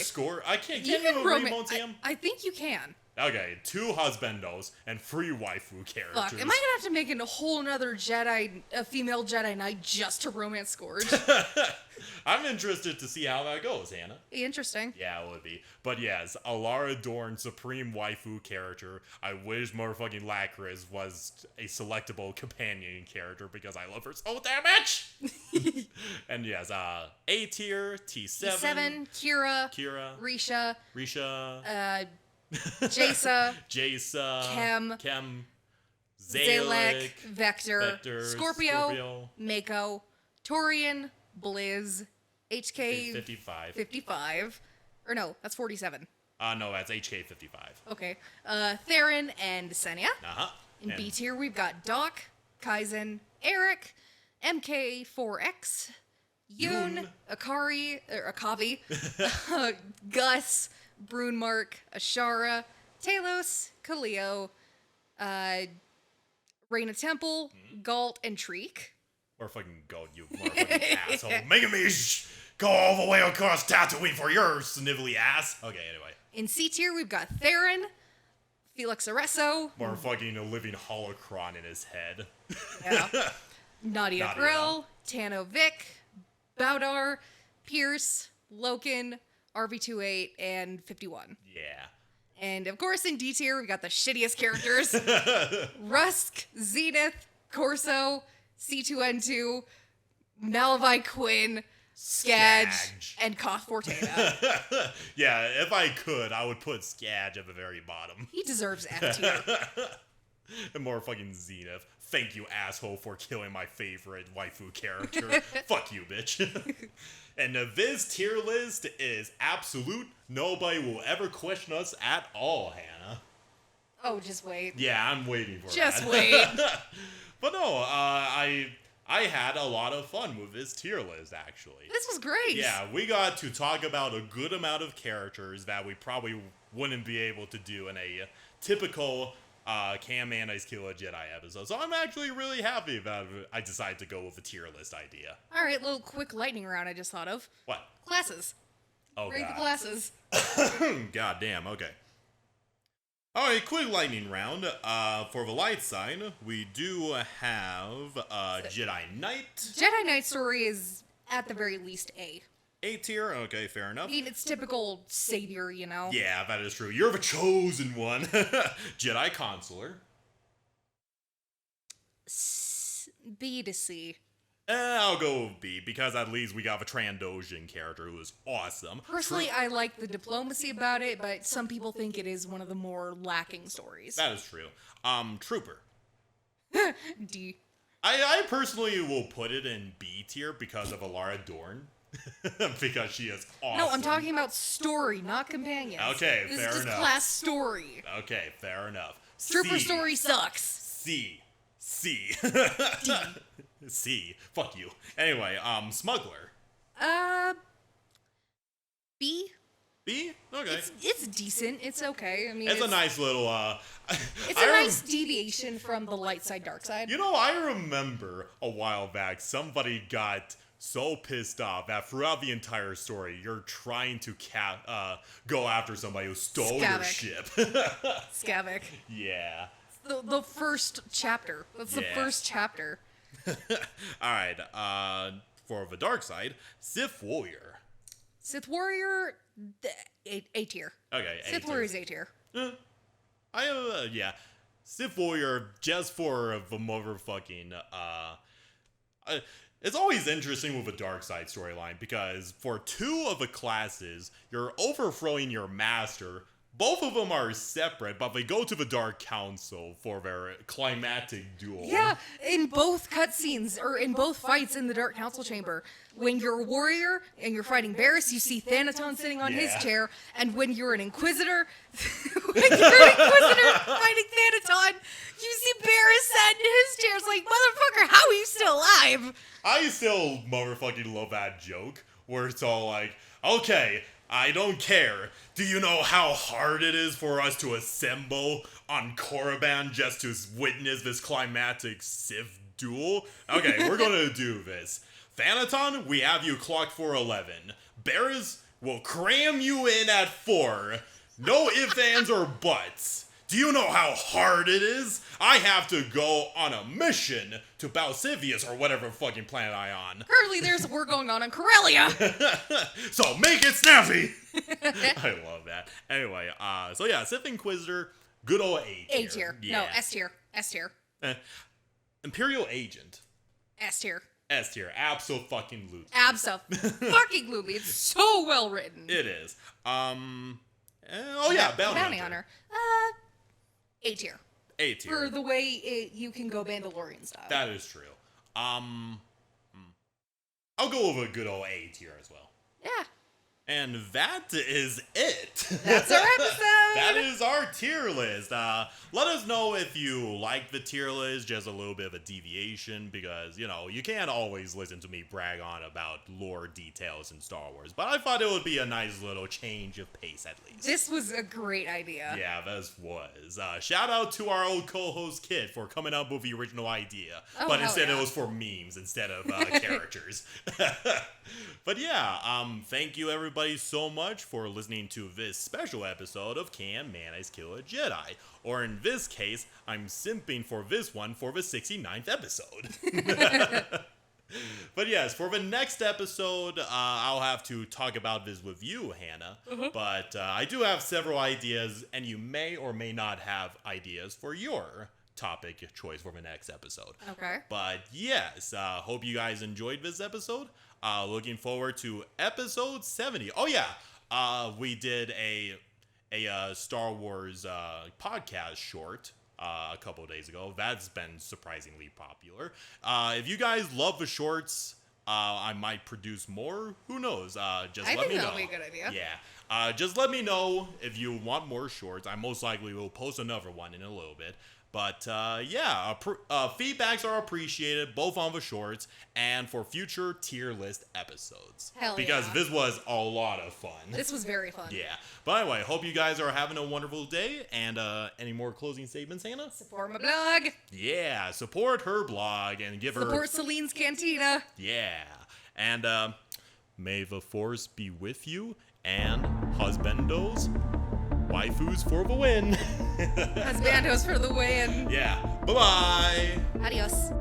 Can you remote him? I think you can. Okay, 2 husbandos and 3 waifu characters. Fuck, am I gonna have to make a whole nother a female Jedi Knight just to romance Scourge? I'm interested to see how that goes, Hannah. Interesting. Yeah, it would be. But yes, Alara Dorn, supreme waifu character. I wish motherfucking Lacris was a selectable companion character because I love her so damn much. And yes, A tier, T7. Kira. Risha. Jaisa. Kem. Zalek. Vector. Scorpio. Mako. Torian. Blizz. HK 55. Or no, that's 47. No, that's HK 55. Okay. Theron and Senya. Uh-huh. In B tier, we've got Doc, Kaizen, Eric, MK4X, Yoon, Akavi, Gus, Brunmark, Ashara, Talos, Kaleo, Reina Temple, Galt, and Treek. Or fucking go, you motherfucking asshole. Making me go all the way across Tatooine for your snivelly ass. Okay, anyway. In C tier, we've got Theron, Felix Arreso. More fucking a living holocron in his head. Yeah. Nadia Grill, Tano Vic, Baudar, Pierce, Loken, RV-28, and 51. Yeah. And of course, in D tier, we've got the shittiest characters. Rusk, Zenith, Corso, C2N2, Malavai Quinn, Skadge, and Koth Fortana. Yeah, if I could, I would put Skadge at the very bottom. He deserves F tier. And more fucking Zenith. Thank you, asshole, for killing my favorite waifu character. Fuck you, bitch. And this tier list is absolute. Nobody will ever question us at all, Hannah. Oh, just wait. Yeah, I'm waiting for Just that. wait. But no, I had a lot of fun with this tier list, actually. This was great. Yeah, we got to talk about a good amount of characters that we probably wouldn't be able to do in a typical Cam Mayonnaise Kill a Jedi episode. So I'm actually really happy that I decided to go with a tier list idea. All right, little quick lightning round I just thought of. What? Classes. Oh, Rate God. the classes. God damn, okay. Alright, quick lightning round. For the light side, we do have Jedi Knight. Jedi Knight story is at the very least A. A tier, okay, fair enough. I mean, it's typical savior, you know? Yeah, that is true. You're the chosen one. Jedi Consular. B to C. I'll go with B, because at least we got a Trandoshan character who is awesome. Personally, I like the diplomacy about it, but some people think it is one of the more lacking stories. That is true. Trooper. D. I personally will put it in B tier because of Alara Dorn. Because she is awesome. No, I'm talking about story, not companions. Okay, this fair is just enough. class story. Okay, fair enough. Trooper C. story sucks. C. D. C. Fuck you. Anyway, Smuggler. B. B? Okay. It's decent. It's okay. I mean, It's a nice little, It's a nice deviation from the light side, dark side. You know, I remember a while back somebody got so pissed off that throughout the entire story, you're trying to go after somebody who stole your ship. Skavik. Yeah. The first chapter. That's the Yeah. first chapter. Alright, for the dark side, Sith Warrior. Sith Warrior, A tier. Okay, Sith Warrior's A tier. Yeah. Sith Warrior, just for the motherfucking, it's always interesting with a dark side storyline because for two of the classes, you're overthrowing your master. Both of them are separate, but they go to the Dark Council for their climactic duel. Yeah, in both cutscenes, or in both fights in the Dark Council chamber, when you're a warrior and you're fighting Barriss, you see Thanaton sitting on his chair, and when you're an Inquisitor, fighting Thanaton, you see Barriss sat in his chair. It's like, motherfucker, how are you still alive? I still motherfucking love that joke, where it's all like, okay, I don't care. Do you know how hard it is for us to assemble on Korriban just to witness this climactic Sith duel? Okay, we're gonna do this. Thanaton, we have you clocked for 11. Barriss will cram you in at 4. No ifs, ands, or buts. Do you know how hard it is? I have to go on a mission to Balsivius or whatever fucking planet I'm on. Currently, there's war going on Corellia. So make it snappy! I love that. Anyway, so yeah, Sith Inquisitor, good old A tier. A tier. Yeah. No, S tier. S tier. Imperial Agent. S tier. S tier. Abso-fucking-lutely. Abso-fucking-lutely. It's so well written. It is. Oh yeah, Bounty Hunter. A tier. A tier. For the way you can go Mandalorian style. That is true. I'll go with a good old A tier as well. Yeah. And that is it. That's our episode. That is our tier list. Let us know if you like the tier list, just a little bit of a deviation, because, you can't always listen to me brag on about lore details in Star Wars. But I thought it would be a nice little change of pace, at least. This was a great idea. Yeah, this was. Shout out to our old co-host Kit for coming up with the original idea. But instead it was for memes instead of characters. But yeah, thank you everybody so much for listening to this special episode of Can Mayonnaise Kill a Jedi? Or in this case, I'm simping for this one for the 69th episode. But yes, for the next episode, I'll have to talk about this with you, Hannah. But I do have several ideas, and you may or may not have ideas for your topic choice for the next episode. Okay. But yes, hope you guys enjoyed this episode. Looking forward to episode 70. Oh yeah, we did a Star Wars podcast short a couple of days ago. That's been surprisingly popular. If you guys love the shorts, I might produce more. Who knows? Just let me know. I think that'll be a good idea. Yeah. Just let me know if you want more shorts. I most likely will post another one in a little bit. But yeah, feedbacks are appreciated both on the shorts and for future tier list episodes. Hell because yeah. this was a lot of fun. This was very fun. Yeah. But anyway, hope you guys are having a wonderful day. And any more closing statements, Hannah? Support my blog. Yeah, support her blog and give her... Support Celine's Cantina. Yeah. And may the force be with you and husbandos. Waifus for the win. Husbandos for the win. Yeah. Bye-bye. Adios.